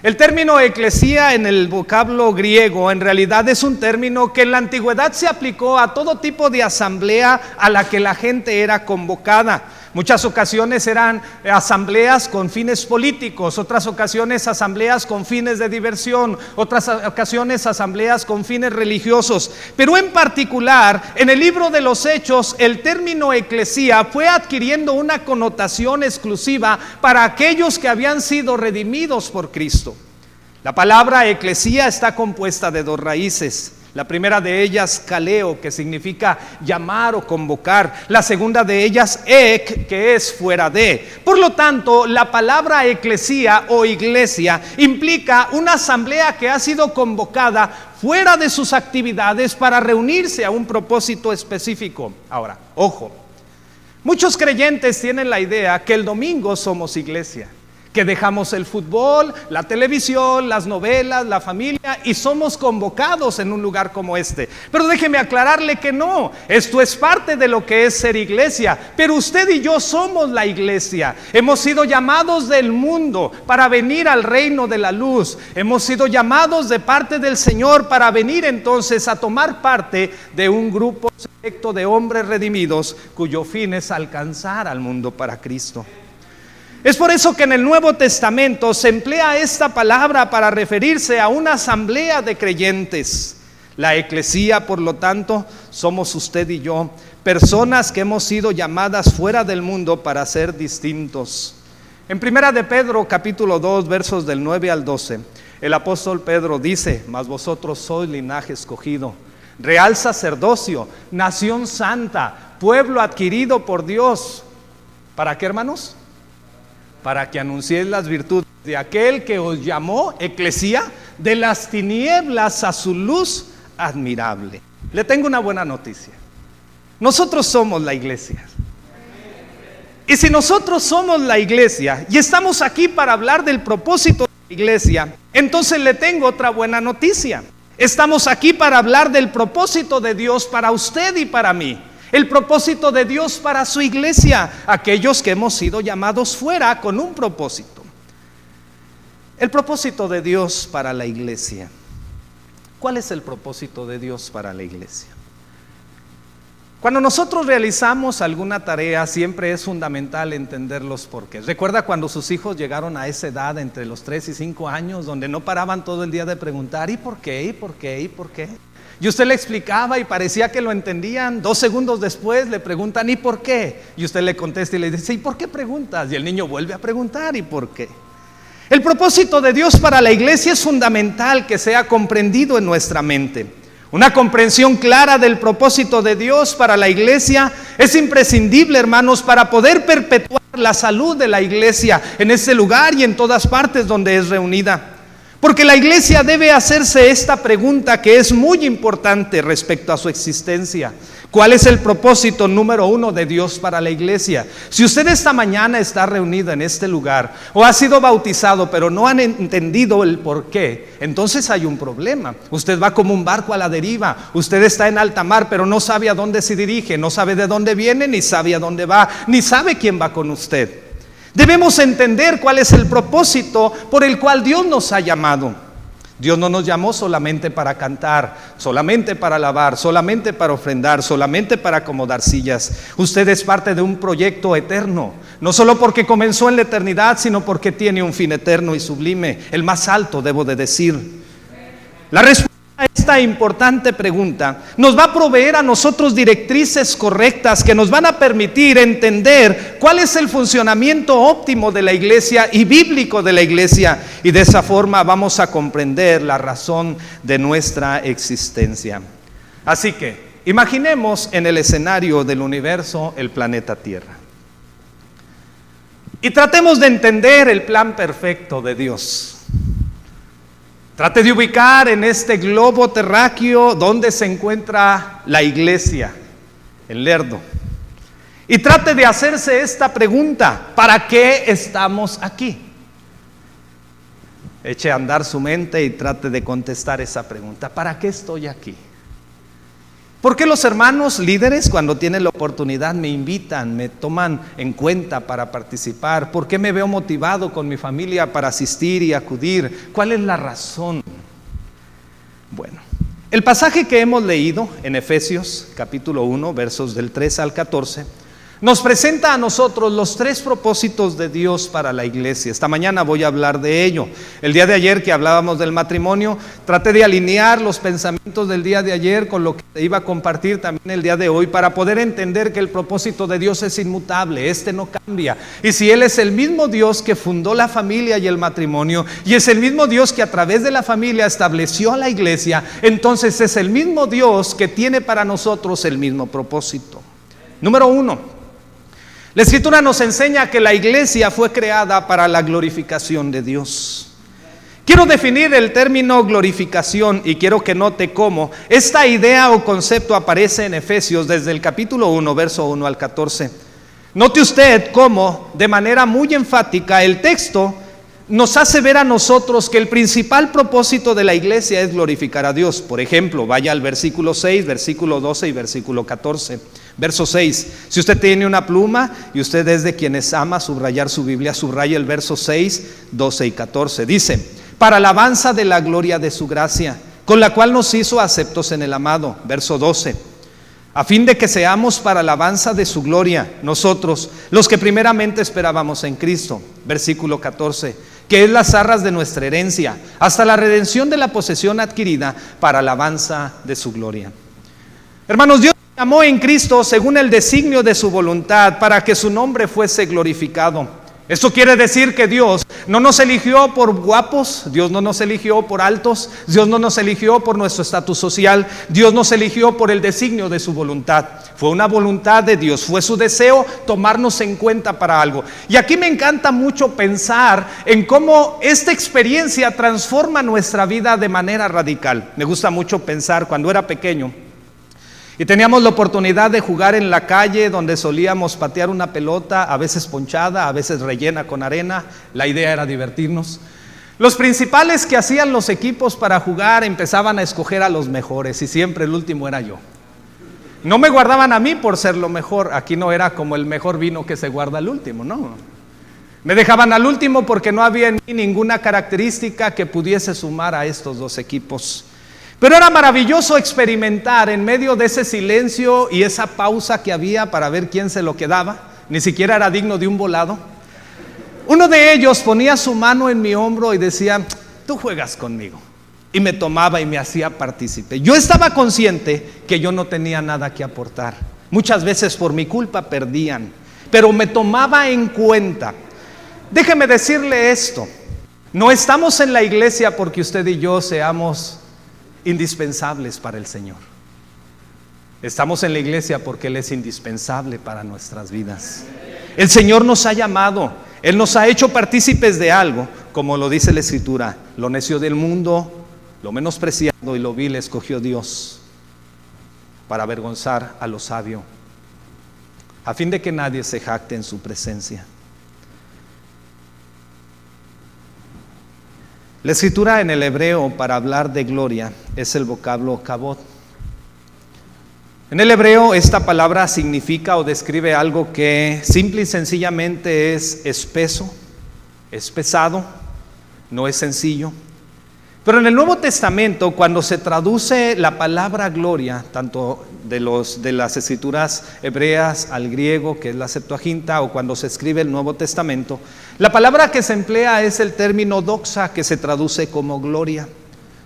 Speaker 4: el término eclesía en el vocablo griego en realidad es un término que en la antigüedad se aplicó a todo tipo de asamblea a la que la gente era convocada. Muchas ocasiones eran asambleas con fines políticos, otras ocasiones asambleas con fines de diversión, otras ocasiones asambleas con fines religiosos. Pero en particular, en el libro de los Hechos, el término eclesía fue adquiriendo una connotación exclusiva para aquellos que habían sido redimidos por Cristo. La palabra eclesía está compuesta de dos raíces. La primera de ellas, kaleo, que significa llamar o convocar. La segunda de ellas, ek, que es fuera de. Por lo tanto, la palabra eclesía o iglesia implica una asamblea que ha sido convocada fuera de sus actividades para reunirse a un propósito específico. Ahora, ojo, muchos creyentes tienen la idea que el domingo somos iglesia, que dejamos el fútbol, la televisión, las novelas, la familia y somos convocados en un lugar como este. Pero déjeme aclararle que no, esto es parte de lo que es ser iglesia, pero usted y yo somos la iglesia. Hemos sido llamados del mundo para venir al reino de la luz. Hemos sido llamados de parte del Señor para venir entonces a tomar parte de un grupo selecto de hombres redimidos cuyo fin es alcanzar al mundo para Cristo. Es por eso que en el Nuevo Testamento se emplea esta palabra para referirse a una asamblea de creyentes. La eclesía, por lo tanto, somos usted y yo, personas que hemos sido llamadas fuera del mundo para ser distintos. En Primera de Pedro, capítulo 2, versos del 9 al 12, el apóstol Pedro dice: mas vosotros sois linaje escogido, real sacerdocio, nación santa, pueblo adquirido por Dios. ¿Para qué, hermanos? Para que anunciéis las virtudes de aquel que os llamó, eclesía, de las tinieblas a su luz admirable. Le tengo una buena noticia. Nosotros somos la iglesia. Y si nosotros somos la iglesia y estamos aquí para hablar del propósito de la iglesia, entonces le tengo otra buena noticia. Estamos aquí para hablar del propósito de Dios para usted y para mí. El propósito de Dios para su iglesia, aquellos que hemos sido llamados fuera con un propósito. El propósito de Dios para la iglesia. ¿Cuál es el propósito de Dios para la iglesia? Cuando nosotros realizamos alguna tarea, siempre es fundamental entender los porqués. ¿Recuerda cuando sus hijos llegaron a esa edad entre los 3 y 5 años, donde no paraban todo el día de preguntar ¿y por qué? ¿y por qué? ¿y por qué? Y usted le explicaba y parecía que lo entendían. 2 segundos después le preguntan ¿y por qué? Y usted le contesta y le dice ¿y por qué preguntas? Y el niño vuelve a preguntar ¿y por qué? El propósito de Dios para la iglesia es fundamental que sea comprendido en nuestra mente. Una comprensión clara del propósito de Dios para la iglesia es imprescindible, hermanos, para poder perpetuar la salud de la iglesia en este lugar y en todas partes donde es reunida. Porque la iglesia debe hacerse esta pregunta que es muy importante respecto a su existencia. ¿Cuál es el propósito número 1 de Dios para la iglesia? Si usted esta mañana está reunido en este lugar o ha sido bautizado pero no han entendido el por qué, entonces hay un problema. Usted va como un barco a la deriva. Usted está en alta mar pero no sabe a dónde se dirige, no sabe de dónde viene, ni sabe a dónde va, ni sabe quién va con usted. Debemos entender cuál es el propósito por el cual Dios nos ha llamado. Dios no nos llamó solamente para cantar, solamente para alabar, solamente para ofrendar, solamente para acomodar sillas. Usted es parte de un proyecto eterno, no solo porque comenzó en la eternidad, sino porque tiene un fin eterno y sublime, el más alto, debo de decir. La respuesta a esta importante pregunta nos va a proveer a nosotros directrices correctas que nos van a permitir entender cuál es el funcionamiento óptimo de la iglesia y bíblico de la iglesia, y de esa forma vamos a comprender la razón de nuestra existencia. Así que imaginemos en el escenario del universo el planeta Tierra y tratemos de entender el plan perfecto de Dios. Trate de ubicar en este globo terráqueo donde se encuentra la iglesia, el Lerdo. Y trate de hacerse esta pregunta: ¿para qué estamos aquí? Eche a andar su mente y trate de contestar esa pregunta: ¿para qué estoy aquí? ¿Por qué los hermanos líderes, cuando tienen la oportunidad, me invitan, me toman en cuenta para participar? ¿Por qué me veo motivado con mi familia para asistir y acudir? ¿Cuál es la razón? Bueno, el pasaje que hemos leído en Efesios capítulo 1, versos del 3 al 14, nos presenta a nosotros los 3 propósitos de Dios para la iglesia. Esta mañana voy a hablar de ello. El día de ayer que hablábamos del matrimonio, traté de alinear los pensamientos del día de ayer con lo que iba a compartir también el día de hoy, para poder entender que el propósito de Dios es inmutable, este no cambia. Y si Él es el mismo Dios que fundó la familia y el matrimonio, y es el mismo Dios que a través de la familia estableció a la iglesia, entonces es el mismo Dios que tiene para nosotros el mismo propósito. Número 1. La Escritura nos enseña que la iglesia fue creada para la glorificación de Dios. Quiero definir el término glorificación y quiero que note cómo esta idea o concepto aparece en Efesios desde el capítulo 1, verso 1 al 14. Note usted cómo de manera muy enfática el texto nos hace ver a nosotros que el principal propósito de la iglesia es glorificar a Dios. Por ejemplo, vaya al versículo 6, versículo 12 y versículo 14. Verso 6, si usted tiene una pluma y usted es de quienes ama subrayar su Biblia, subraya el verso 6, 12 y 14. Dice: para alabanza de la gloria de su gracia, con la cual nos hizo aceptos en el amado. Verso 12, a fin de que seamos para alabanza de su gloria, nosotros, los que primeramente esperábamos en Cristo. Versículo 14, que es las arras de nuestra herencia, hasta la redención de la posesión adquirida para alabanza de su gloria. Hermanos, Dios llamó en Cristo según el designio de su voluntad para que su nombre fuese glorificado. Esto quiere decir que Dios no nos eligió por guapos, Dios no nos eligió por altos, Dios no nos eligió por nuestro estatus social, Dios nos eligió por el designio de su voluntad. Fue una voluntad de Dios, fue su deseo tomarnos en cuenta para algo. Y aquí me encanta mucho pensar en cómo esta experiencia transforma nuestra vida de manera radical. Me gusta mucho pensar cuando era pequeño y teníamos la oportunidad de jugar en la calle, donde solíamos patear una pelota, a veces ponchada, a veces rellena con arena. La idea era divertirnos. Los principales que hacían los equipos para jugar empezaban a escoger a los mejores, y siempre el último era yo. No me guardaban a mí por ser lo mejor. Aquí no era como el mejor vino que se guarda al último, no. Me dejaban al último porque no había en mí ninguna característica que pudiese sumar a estos dos equipos. Pero era maravilloso experimentar en medio de ese silencio y esa pausa que había para ver quién se lo quedaba. Ni siquiera era digno de un volado. Uno de ellos ponía su mano en mi hombro y decía: tú juegas conmigo. Y me tomaba y me hacía partícipe. Yo estaba consciente que yo no tenía nada que aportar. Muchas veces por mi culpa perdían, pero me tomaba en cuenta. Déjeme decirle esto: no estamos en la iglesia porque usted y yo seamos indispensables para el Señor. Estamos en la iglesia porque Él es indispensable para nuestras vidas. El Señor nos ha llamado, Él nos ha hecho partícipes de algo, como lo dice la Escritura: lo necio del mundo, lo menospreciado y lo vil escogió Dios para avergonzar a lo sabio, a fin de que nadie se jacte en su presencia. La escritura en el hebreo para hablar de gloria es el vocablo kabod. En el hebreo esta palabra significa o describe algo que simple y sencillamente es espeso, es pesado, no es sencillo. Pero en el Nuevo Testamento, cuando se traduce la palabra gloria, tanto de las escrituras hebreas al griego, que es la Septuaginta, o cuando se escribe el Nuevo Testamento, la palabra que se emplea es el término doxa, que se traduce como gloria.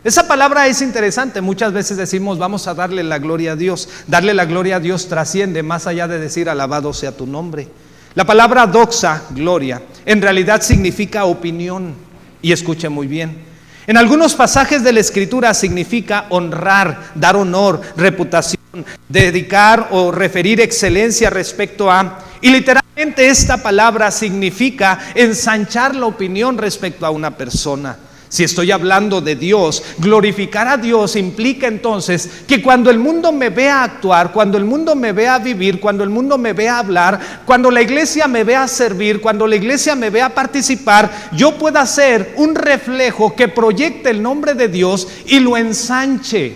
Speaker 4: Esa palabra es interesante. Muchas veces decimos vamos a darle la gloria a Dios. Darle la gloria a Dios trasciende más allá de decir alabado sea tu nombre. La palabra doxa, gloria, en realidad significa opinión. Y escuche muy bien. En algunos pasajes de la Escritura significa honrar, dar honor, reputación, dedicar o referir excelencia respecto a. Y literalmente esta palabra significa ensanchar la opinión respecto a una persona. Si estoy hablando de Dios, glorificar a Dios implica entonces que cuando el mundo me vea actuar, cuando el mundo me vea vivir, cuando el mundo me vea hablar, cuando la iglesia me vea servir, cuando la iglesia me vea participar, yo pueda ser un reflejo que proyecte el nombre de Dios y lo ensanche.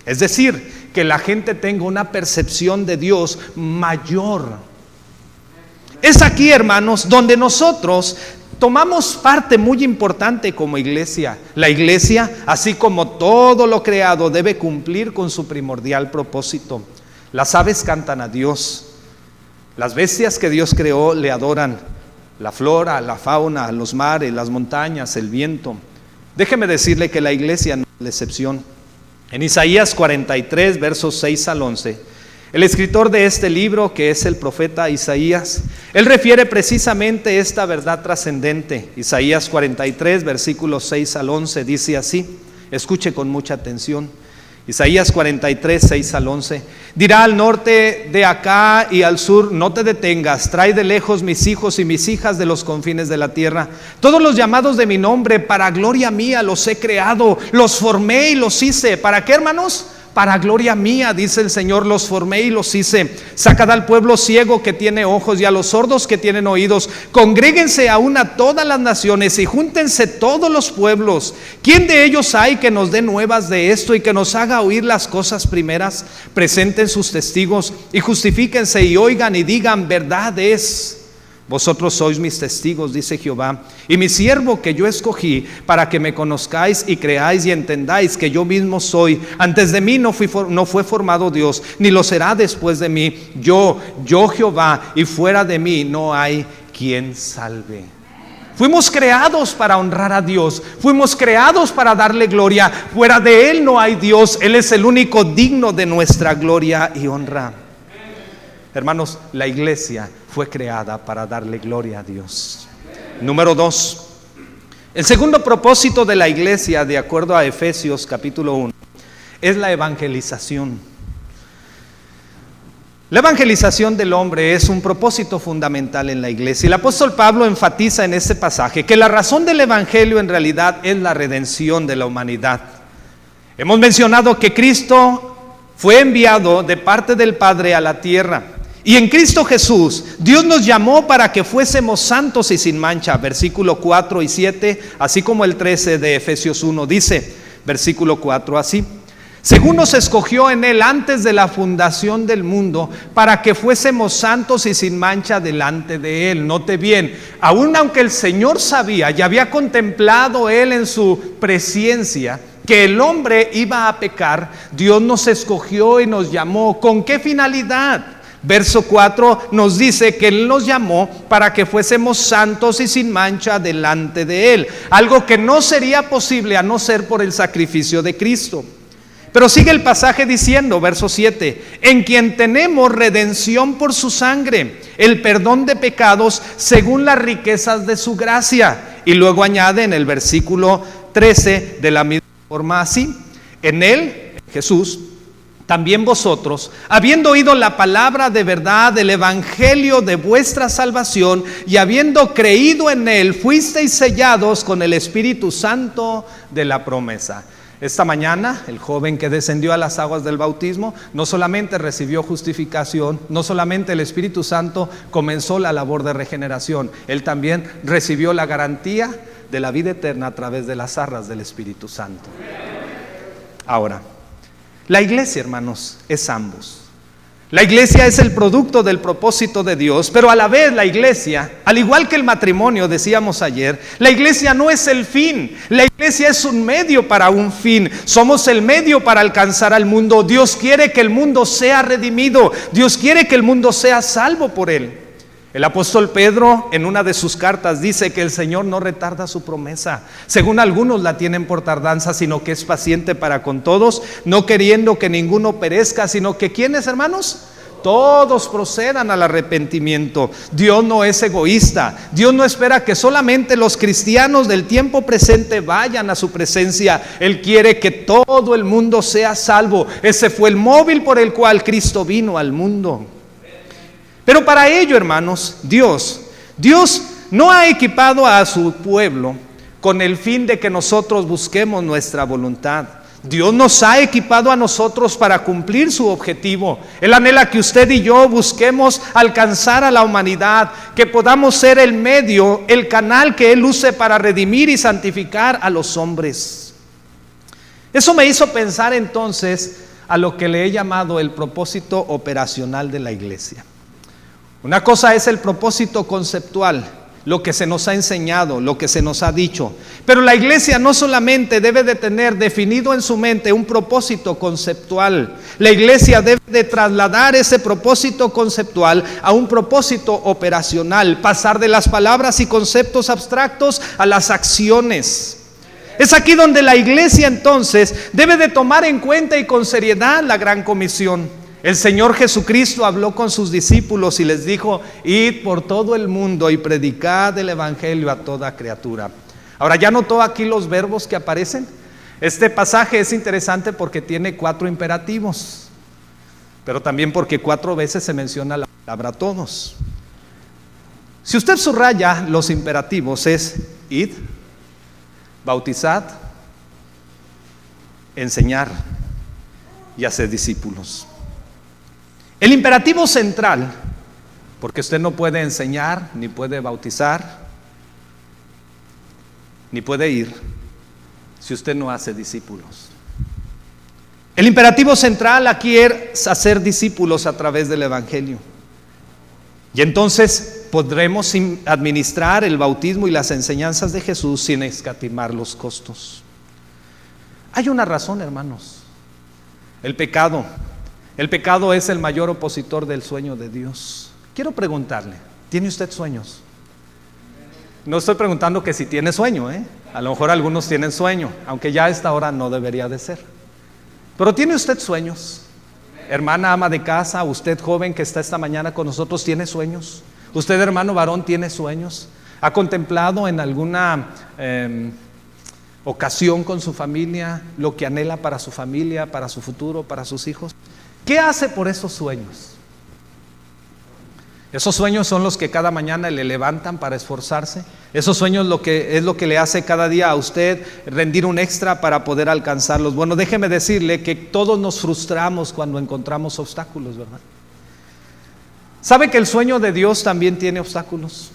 Speaker 4: Es decir, que la gente tenga una percepción de Dios mayor. Es aquí, hermanos, donde nosotros tomamos parte muy importante como iglesia. La iglesia, así como todo lo creado, debe cumplir con su primordial propósito. Las aves cantan a Dios. Las bestias que Dios creó le adoran. La flora, la fauna, los mares, las montañas, el viento. Déjeme decirle que la iglesia no es la excepción. En Isaías 43, versos 6 al 11, el escritor de este libro, que es el profeta Isaías, él refiere precisamente esta verdad trascendente. Isaías 43, versículos 6 al 11, dice así, escuche con mucha atención. Isaías 43, 6 al 11, dirá al norte de acá y al sur, no te detengas, trae de lejos mis hijos y mis hijas de los confines de la tierra. Todos los llamados de mi nombre, para gloria mía los he creado, los formé y los hice. ¿Para qué, hermanos? Para gloria mía, dice el Señor, los formé y los hice. Sacad al pueblo ciego que tiene ojos y a los sordos que tienen oídos. Congréguense aún a todas las naciones y júntense todos los pueblos. ¿Quién de ellos hay que nos dé nuevas de esto y que nos haga oír las cosas primeras? Presenten sus testigos y justifíquense y oigan y digan, verdad es. Vosotros sois mis testigos, dice Jehová, y mi siervo que yo escogí, para que me conozcáis y creáis y entendáis que yo mismo soy. Antes de mí no fue formado Dios, ni lo será después de mí. Yo Jehová, y fuera de mí no hay quien salve. Fuimos creados para honrar a Dios, fuimos creados para darle gloria. Fuera de Él no hay Dios, Él es el único digno de nuestra gloria y honra. Hermanos, la iglesia fue creada para darle gloria a Dios. Número 2, el segundo propósito de la iglesia, de acuerdo a Efesios capítulo 1, es la evangelización. La evangelización del hombre es un propósito fundamental en la iglesia. El apóstol Pablo enfatiza en este pasaje que la razón del evangelio en realidad es la redención de la humanidad. Hemos mencionado que Cristo fue enviado de parte del Padre a la tierra. Y en Cristo Jesús, Dios nos llamó para que fuésemos santos y sin mancha. Versículo 4 y 7, así como el 13 de Efesios 1 dice, versículo 4 así. Según nos escogió en Él antes de la fundación del mundo, para que fuésemos santos y sin mancha delante de Él. Note bien, aun aunque el Señor sabía y había contemplado Él en su presencia que el hombre iba a pecar, Dios nos escogió y nos llamó. ¿Con qué finalidad? Verso 4 nos dice que Él nos llamó para que fuésemos santos y sin mancha delante de Él. Algo que no sería posible a no ser por el sacrificio de Cristo. Pero sigue el pasaje diciendo, verso 7, en quien tenemos redención por su sangre, el perdón de pecados según las riquezas de su gracia. Y luego añade en el versículo 13 de la misma forma así, en Él, Jesús, también vosotros, habiendo oído la palabra de verdad del evangelio de vuestra salvación y habiendo creído en Él, fuisteis sellados con el Espíritu Santo de la promesa. Esta mañana, el joven que descendió a las aguas del bautismo no solamente recibió justificación, no solamente el Espíritu Santo comenzó la labor de regeneración, él también recibió la garantía de la vida eterna a través de las arras del Espíritu Santo. Ahora, la iglesia, hermanos, es ambos. La iglesia es el producto del propósito de Dios, pero a la vez la iglesia, al igual que el matrimonio, decíamos ayer, la iglesia no es el fin, la iglesia es un medio para un fin. Somos el medio para alcanzar al mundo. Dios quiere que el mundo sea redimido, Dios quiere que el mundo sea salvo por Él. El apóstol Pedro en una de sus cartas dice que el Señor no retarda su promesa, según algunos la tienen por tardanza, sino que es paciente para con todos, no queriendo que ninguno perezca, sino que ¿quiénes, hermanos? Todos procedan al arrepentimiento. Dios no es egoísta. Dios no espera que solamente los cristianos del tiempo presente vayan a su presencia. Él quiere que todo el mundo sea salvo. Ese fue el móvil por el cual Cristo vino al mundo. Pero para ello, hermanos, Dios no ha equipado a su pueblo con el fin de que nosotros busquemos nuestra voluntad. Dios nos ha equipado a nosotros para cumplir su objetivo. Él anhela que usted y yo busquemos alcanzar a la humanidad, que podamos ser el medio, el canal que Él use para redimir y santificar a los hombres. Eso me hizo pensar entonces a lo que le he llamado el propósito operacional de la iglesia. Una cosa es el propósito conceptual, lo que se nos ha enseñado, lo que se nos ha dicho. Pero la iglesia no solamente debe de tener definido en su mente un propósito conceptual. La iglesia debe de trasladar ese propósito conceptual a un propósito operacional, pasar de las palabras y conceptos abstractos a las acciones. Es aquí donde la iglesia entonces debe de tomar en cuenta y con seriedad la gran comisión. El Señor Jesucristo habló con sus discípulos y les dijo: id por todo el mundo y predicad el evangelio a toda criatura. Ahora, ¿ya notó aquí los verbos que aparecen? Este pasaje es interesante porque tiene 4 imperativos, pero también porque 4 veces se menciona la palabra todos. Si usted subraya los imperativos, es id, bautizad, enseñar y hacer discípulos. El imperativo central, porque usted no puede enseñar, ni puede bautizar, ni puede ir, si usted no hace discípulos. El imperativo central aquí es hacer discípulos a través del evangelio. Y entonces podremos administrar el bautismo y las enseñanzas de Jesús sin escatimar los costos. Hay una razón, hermanos. El pecado es el mayor opositor del sueño de Dios. Quiero preguntarle, ¿tiene usted sueños? No estoy preguntando que si tiene sueño, a lo mejor algunos tienen sueño, aunque ya a esta hora no debería de ser. Pero ¿tiene usted sueños? Hermana ama de casa, usted joven que está esta mañana con nosotros, ¿tiene sueños? Usted, hermano varón, ¿tiene sueños? ¿Ha contemplado en alguna ocasión con su familia lo que anhela para su familia, para su futuro, para sus hijos? ¿Qué hace por esos sueños? Esos sueños son los que cada mañana le levantan para esforzarse. Esos sueños es lo que le hace cada día a usted rendir un extra para poder alcanzarlos. Bueno, déjeme decirle que todos nos frustramos cuando encontramos obstáculos, ¿verdad? ¿Sabe que el sueño de Dios también tiene obstáculos?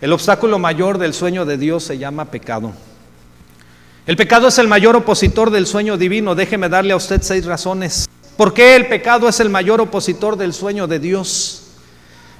Speaker 4: El obstáculo mayor del sueño de Dios se llama pecado. El pecado es el mayor opositor del sueño divino. Déjeme darle a usted 6 razones. ¿Por qué el pecado es el mayor opositor del sueño de Dios?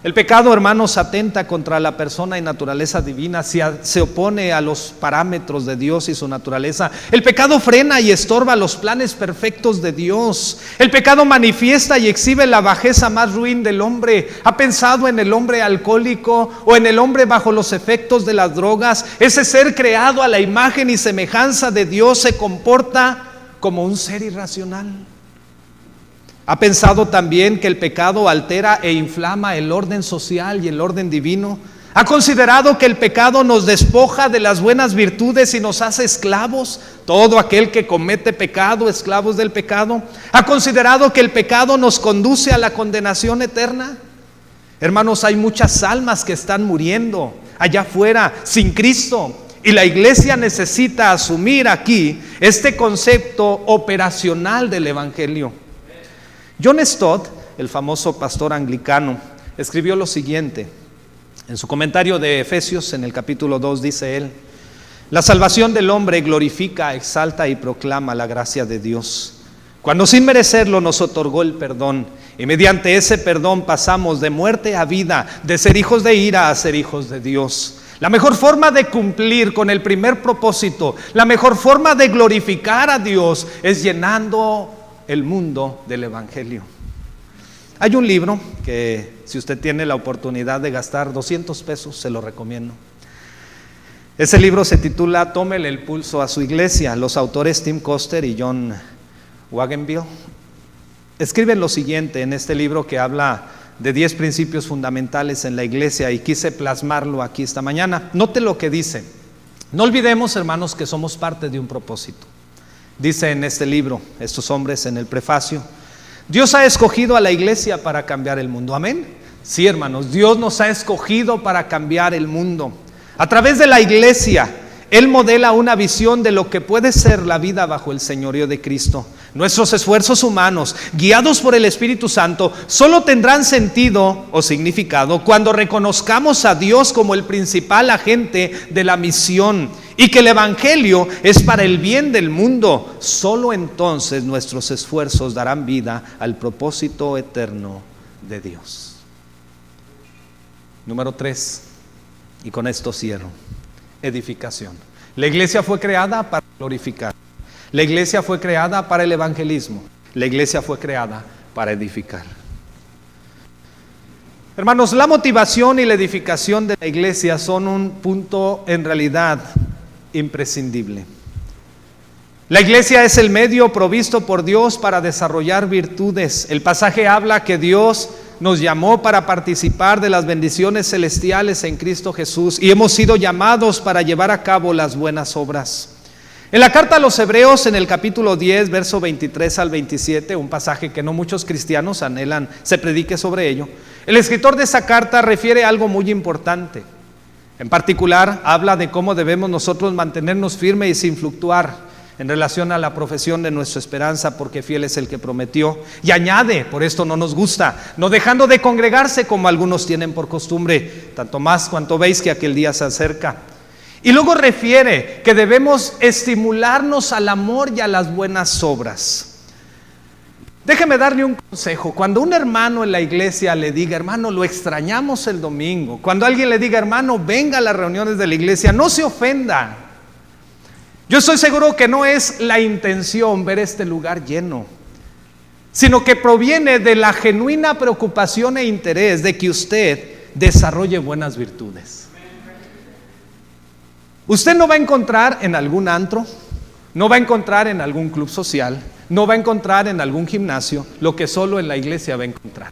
Speaker 4: El pecado, hermanos, atenta contra la persona y naturaleza divina, se opone a los parámetros de Dios y su naturaleza. El pecado frena y estorba los planes perfectos de Dios. El pecado manifiesta y exhibe la bajeza más ruin del hombre. ¿Ha pensado en el hombre alcohólico o en el hombre bajo los efectos de las drogas? Ese ser creado a la imagen y semejanza de Dios se comporta como un ser irracional. ¿Ha pensado también que el pecado altera e inflama el orden social y el orden divino? ¿Ha considerado que el pecado nos despoja de las buenas virtudes y nos hace esclavos? Todo aquel que comete pecado, esclavos del pecado. ¿Ha considerado que el pecado nos conduce a la condenación eterna? Hermanos, hay muchas almas que están muriendo allá afuera sin Cristo. Y la iglesia necesita asumir aquí este concepto operacional del evangelio. John Stott, el famoso pastor anglicano, escribió lo siguiente. En su comentario de Efesios, en el capítulo 2, dice él: la salvación del hombre glorifica, exalta y proclama la gracia de Dios. cuando sin merecerlo nos otorgó el perdón, y mediante ese perdón pasamos de muerte a vida, de ser hijos de ira a ser hijos de Dios. La mejor forma de cumplir con el primer propósito, la mejor forma de glorificar a Dios es llenando el mundo del Evangelio. Hay un libro que, si usted tiene la oportunidad de gastar 200 pesos, se lo recomiendo. Ese libro se titula Tómele el pulso a su iglesia. Los autores Tim Koster y John Wagenville escriben lo siguiente en este libro, que habla de 10 principios fundamentales en la iglesia, y quise plasmarlo aquí esta mañana. Note lo que dice. No olvidemos, hermanos, que somos parte de un propósito. Dice en este libro, estos hombres en el prefacio: Dios ha escogido a la iglesia para cambiar el mundo. ¿Amén? Sí, hermanos, Dios nos ha escogido para cambiar el mundo. A través de la iglesia, Él modela una visión de lo que puede ser la vida bajo el señorío de Cristo. Nuestros esfuerzos humanos, guiados por el Espíritu Santo, solo tendrán sentido o significado cuando reconozcamos a Dios como el principal agente de la misión y que el Evangelio es para el bien del mundo. Solo entonces nuestros esfuerzos darán vida al propósito eterno de Dios. Número 3, y con esto cierro: edificación. La iglesia fue creada para glorificar. La iglesia fue creada para el evangelismo. La iglesia fue creada para edificar. Hermanos, la motivación y la edificación de la iglesia son un punto en realidad imprescindible. La iglesia es el medio provisto por Dios para desarrollar virtudes. El pasaje habla que Dios nos llamó para participar de las bendiciones celestiales en Cristo Jesús, y hemos sido llamados para llevar a cabo las buenas obras. En la carta a los Hebreos, en el capítulo 10, verso 23 al 27, un pasaje que no muchos cristianos anhelan se predique sobre ello, el escritor de esa carta refiere algo muy importante. En particular, habla de cómo debemos nosotros mantenernos firmes y sin fluctuar en relación a la profesión de nuestra esperanza, porque fiel es el que prometió. Y añade, por esto no nos gusta, no dejando de congregarse como algunos tienen por costumbre, tanto más cuanto veis que aquel día se acerca. Y luego refiere que debemos estimularnos al amor y a las buenas obras. Déjeme darle un consejo. Cuando un hermano en la iglesia le diga: hermano, lo extrañamos el domingo. Cuando alguien le diga: hermano, venga a las reuniones de la iglesia, no se ofenda. Yo estoy seguro que no es la intención ver este lugar lleno, sino que proviene de la genuina preocupación e interés de que usted desarrolle buenas virtudes. Usted no va a encontrar en algún antro, no va a encontrar en algún club social, no va a encontrar en algún gimnasio lo que solo en la iglesia va a encontrar: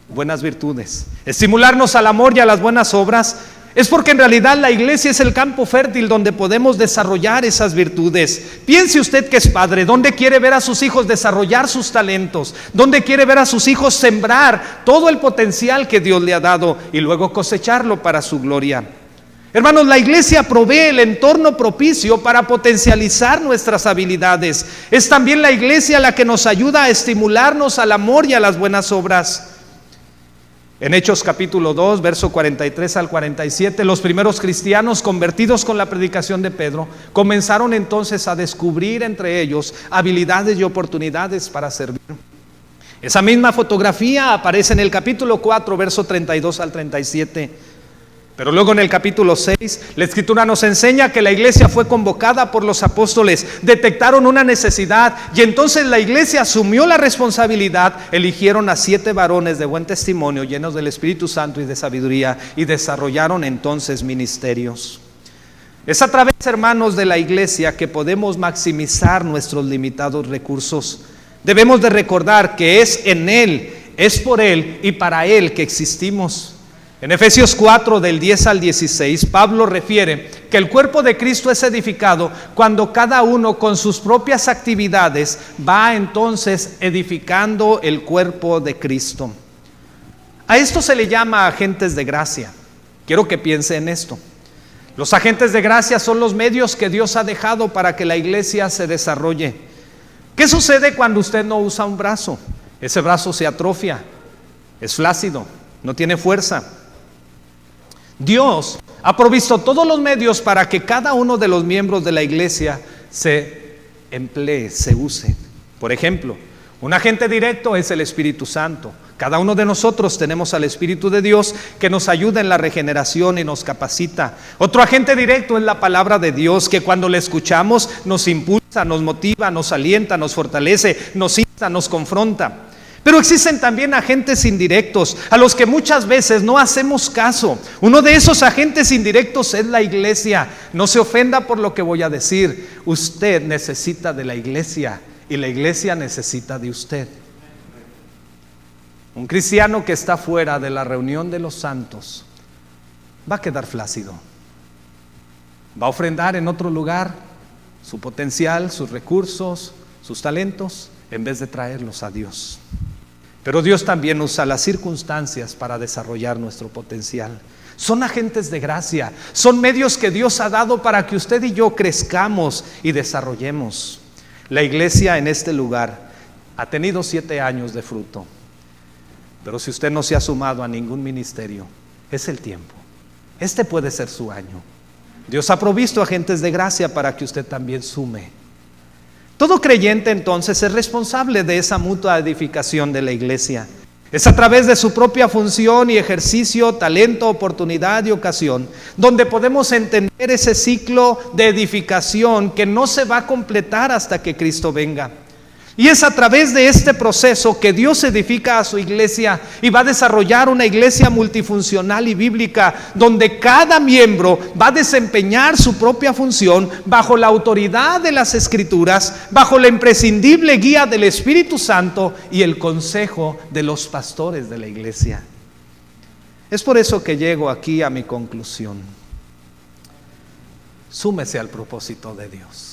Speaker 4: buenas virtudes. Estimularnos al amor y a las buenas obras es porque en realidad la iglesia es el campo fértil donde podemos desarrollar esas virtudes. Piense usted que es padre, ¿dónde quiere ver a sus hijos desarrollar sus talentos? ¿Dónde quiere ver a sus hijos sembrar todo el potencial que Dios le ha dado y luego cosecharlo para su gloria? Hermanos, la iglesia provee el entorno propicio para potencializar nuestras habilidades. Es también la iglesia la que nos ayuda a estimularnos al amor y a las buenas obras. En Hechos capítulo 2, verso 43 al 47, los primeros cristianos convertidos con la predicación de Pedro comenzaron entonces a descubrir entre ellos habilidades y oportunidades para servir. Esa misma fotografía aparece en el capítulo 4, verso 32 al 37. Pero luego en el capítulo 6, la Escritura nos enseña que la iglesia fue convocada por los apóstoles, detectaron una necesidad y entonces la iglesia asumió la responsabilidad, eligieron a 7 varones de buen testimonio, llenos del Espíritu Santo y de sabiduría, y desarrollaron entonces ministerios. Es a través, hermanos, de la iglesia que podemos maximizar nuestros limitados recursos. Debemos de recordar que es en Él, es por Él y para Él que existimos. En Efesios 4, del 10 al 16, Pablo refiere que el cuerpo de Cristo es edificado cuando cada uno con sus propias actividades va entonces edificando el cuerpo de Cristo. A esto se le llama agentes de gracia. Quiero que piense en esto. Los agentes de gracia son los medios que Dios ha dejado para que la iglesia se desarrolle. ¿Qué sucede cuando usted no usa un brazo? Ese brazo se atrofia, es flácido, no tiene fuerza. Dios ha provisto todos los medios para que cada uno de los miembros de la iglesia se emplee, se use. Por ejemplo, un agente directo es el Espíritu Santo. Cada uno de nosotros tenemos al Espíritu de Dios que nos ayuda en la regeneración y nos capacita. Otro agente directo es la palabra de Dios, que cuando la escuchamos nos impulsa, nos motiva, nos alienta, nos fortalece, nos insta, nos confronta. Pero existen también agentes indirectos a los que muchas veces no hacemos caso. Uno de esos agentes indirectos es la iglesia. No se ofenda por lo que voy a decir. Usted necesita de la iglesia y la iglesia necesita de usted. Un cristiano que está fuera de la reunión de los santos va a quedar flácido. Va a ofrendar en otro lugar su potencial, sus recursos, sus talentos, en vez de traerlos a Dios. Pero Dios también usa las circunstancias para desarrollar nuestro potencial. Son agentes de gracia, son medios que Dios ha dado para que usted y yo crezcamos y desarrollemos. La iglesia en este lugar ha tenido 7 años de fruto. Pero si usted no se ha sumado a ningún ministerio, es el tiempo. Este puede ser su año. Dios ha provisto agentes de gracia para que usted también sume. Todo creyente entonces es responsable de esa mutua edificación de la iglesia. Es a través de su propia función y ejercicio, talento, oportunidad y ocasión, donde podemos entender ese ciclo de edificación que no se va a completar hasta que Cristo venga. Y es a través de este proceso que Dios edifica a su iglesia y va a desarrollar una iglesia multifuncional y bíblica, donde cada miembro va a desempeñar su propia función bajo la autoridad de las Escrituras, bajo la imprescindible guía del Espíritu Santo y el consejo de los pastores de la iglesia. Es por eso que llego aquí a mi conclusión. Súmese al propósito de Dios.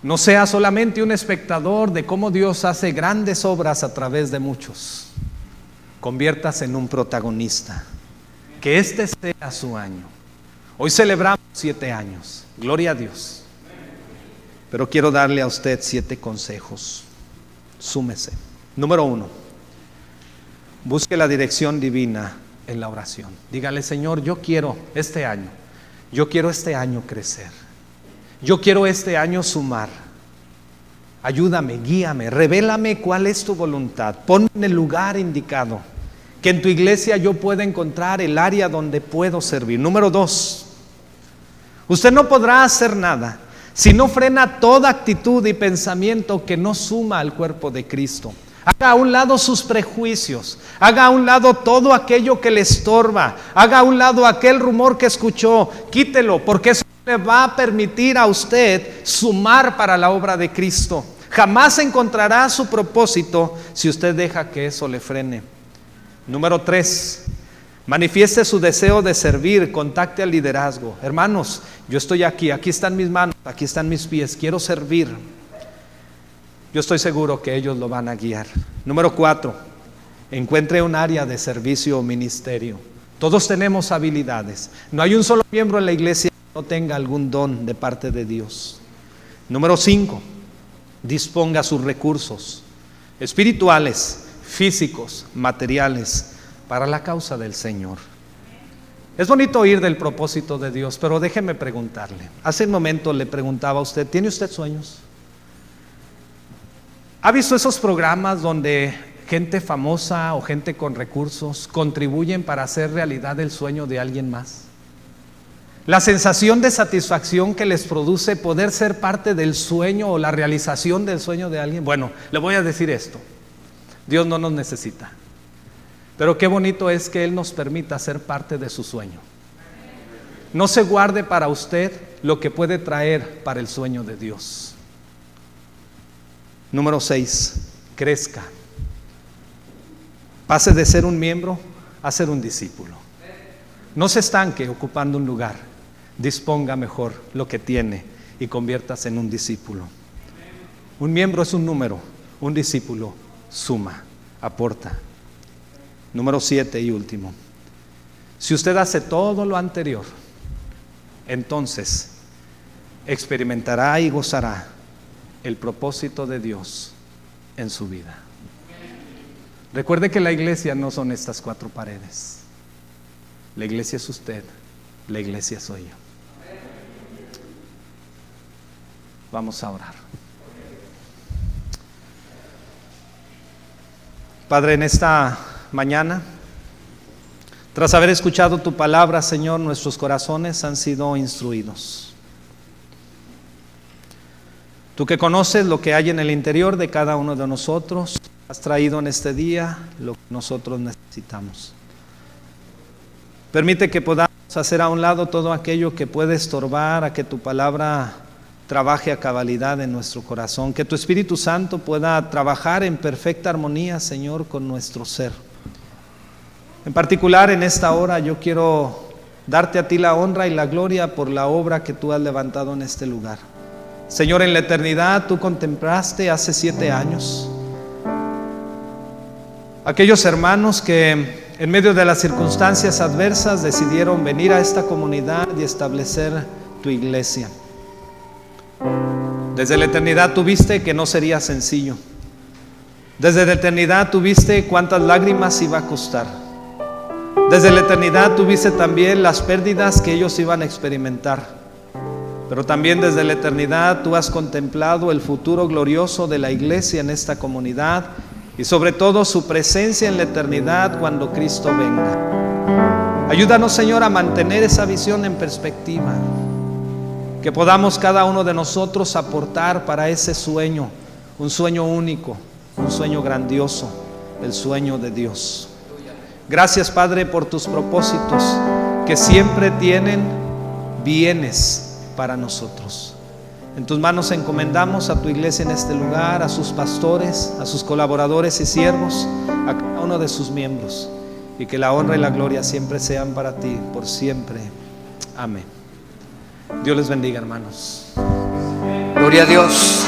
Speaker 4: No sea solamente un espectador de cómo Dios hace grandes obras a través de muchos. Conviértase en un protagonista. Que este sea su año. Hoy celebramos 7 años. Gloria a Dios. Pero quiero darle a usted 7 consejos. Súmese. Número 1. Busque la dirección divina en la oración. Dígale: Señor, yo quiero este año crecer. Yo quiero este año sumar. Ayúdame, guíame, revélame cuál es tu voluntad. Ponme en el lugar indicado. Que en tu iglesia yo pueda encontrar el área donde puedo servir. Número 2. Usted no podrá hacer nada si no frena toda actitud y pensamiento que no suma al cuerpo de Cristo. Haga a un lado sus prejuicios, haga a un lado todo aquello que le estorba, haga a un lado aquel rumor que escuchó, quítelo, porque eso le va a permitir a usted sumar para la obra de Cristo. Jamás encontrará su propósito si usted deja que eso le frene. Número 3, manifieste su deseo de servir, contacte al liderazgo. Hermanos, yo estoy aquí están mis manos, aquí están mis pies, quiero servir. Yo estoy seguro que ellos lo van a guiar. Número 4, encuentre un área de servicio o ministerio. Todos tenemos habilidades. No hay un solo miembro en la iglesia que no tenga algún don de parte de Dios. Número 5, disponga sus recursos espirituales, físicos, materiales para la causa del Señor. Es bonito oír del propósito de Dios, pero déjeme preguntarle. Hace un momento le preguntaba a usted: ¿tiene usted sueños? ¿Ha visto esos programas donde gente famosa o gente con recursos contribuyen para hacer realidad el sueño de alguien más? La sensación de satisfacción que les produce poder ser parte del sueño o la realización del sueño de alguien. Bueno, le voy a decir esto: Dios no nos necesita, pero qué bonito es que Él nos permita ser parte de su sueño. No se guarde para usted lo que puede traer para el sueño de Dios. Número 6, crezca. Pase de ser un miembro a ser un discípulo. No se estanque ocupando un lugar. Disponga mejor lo que tiene y conviértase en un discípulo. Un miembro es un número, un discípulo suma, aporta. Número 7 y último. Si usted hace todo lo anterior, entonces experimentará y gozará el propósito de Dios en su vida. Recuerde que la iglesia no son estas 4 paredes. La iglesia es usted, la iglesia soy yo. Vamos a orar. Padre, en esta mañana, tras haber escuchado tu palabra, Señor, nuestros corazones han sido instruidos. Tú que conoces lo que hay en el interior de cada uno de nosotros, has traído en este día lo que nosotros necesitamos. Permite que podamos hacer a un lado todo aquello que puede estorbar a que tu palabra trabaje a cabalidad en nuestro corazón, que tu Espíritu Santo pueda trabajar en perfecta armonía, Señor, con nuestro ser. En particular, en esta hora yo quiero darte a ti la honra y la gloria por la obra que tú has levantado en este lugar. Señor, en la eternidad tú contemplaste hace 7 años aquellos hermanos que en medio de las circunstancias adversas decidieron venir a esta comunidad y establecer tu iglesia. Desde la eternidad tú viste que no sería sencillo. Desde la eternidad tú viste cuántas lágrimas iba a costar. Desde la eternidad tú viste también las pérdidas que ellos iban a experimentar. Pero también desde la eternidad tú has contemplado el futuro glorioso de la iglesia en esta comunidad y sobre todo su presencia en la eternidad cuando Cristo venga. Ayúdanos, Señor, a mantener esa visión en perspectiva, que podamos cada uno de nosotros aportar para ese sueño, un sueño único, un sueño grandioso, el sueño de Dios. Gracias, Padre, por tus propósitos que siempre tienen bienes para nosotros. En tus manos encomendamos a tu iglesia en este lugar, a sus pastores, a sus colaboradores y siervos, a cada uno de sus miembros, y que la honra y la gloria siempre sean para ti, por siempre. Amén. Dios les bendiga, hermanos.
Speaker 5: Gloria a Dios.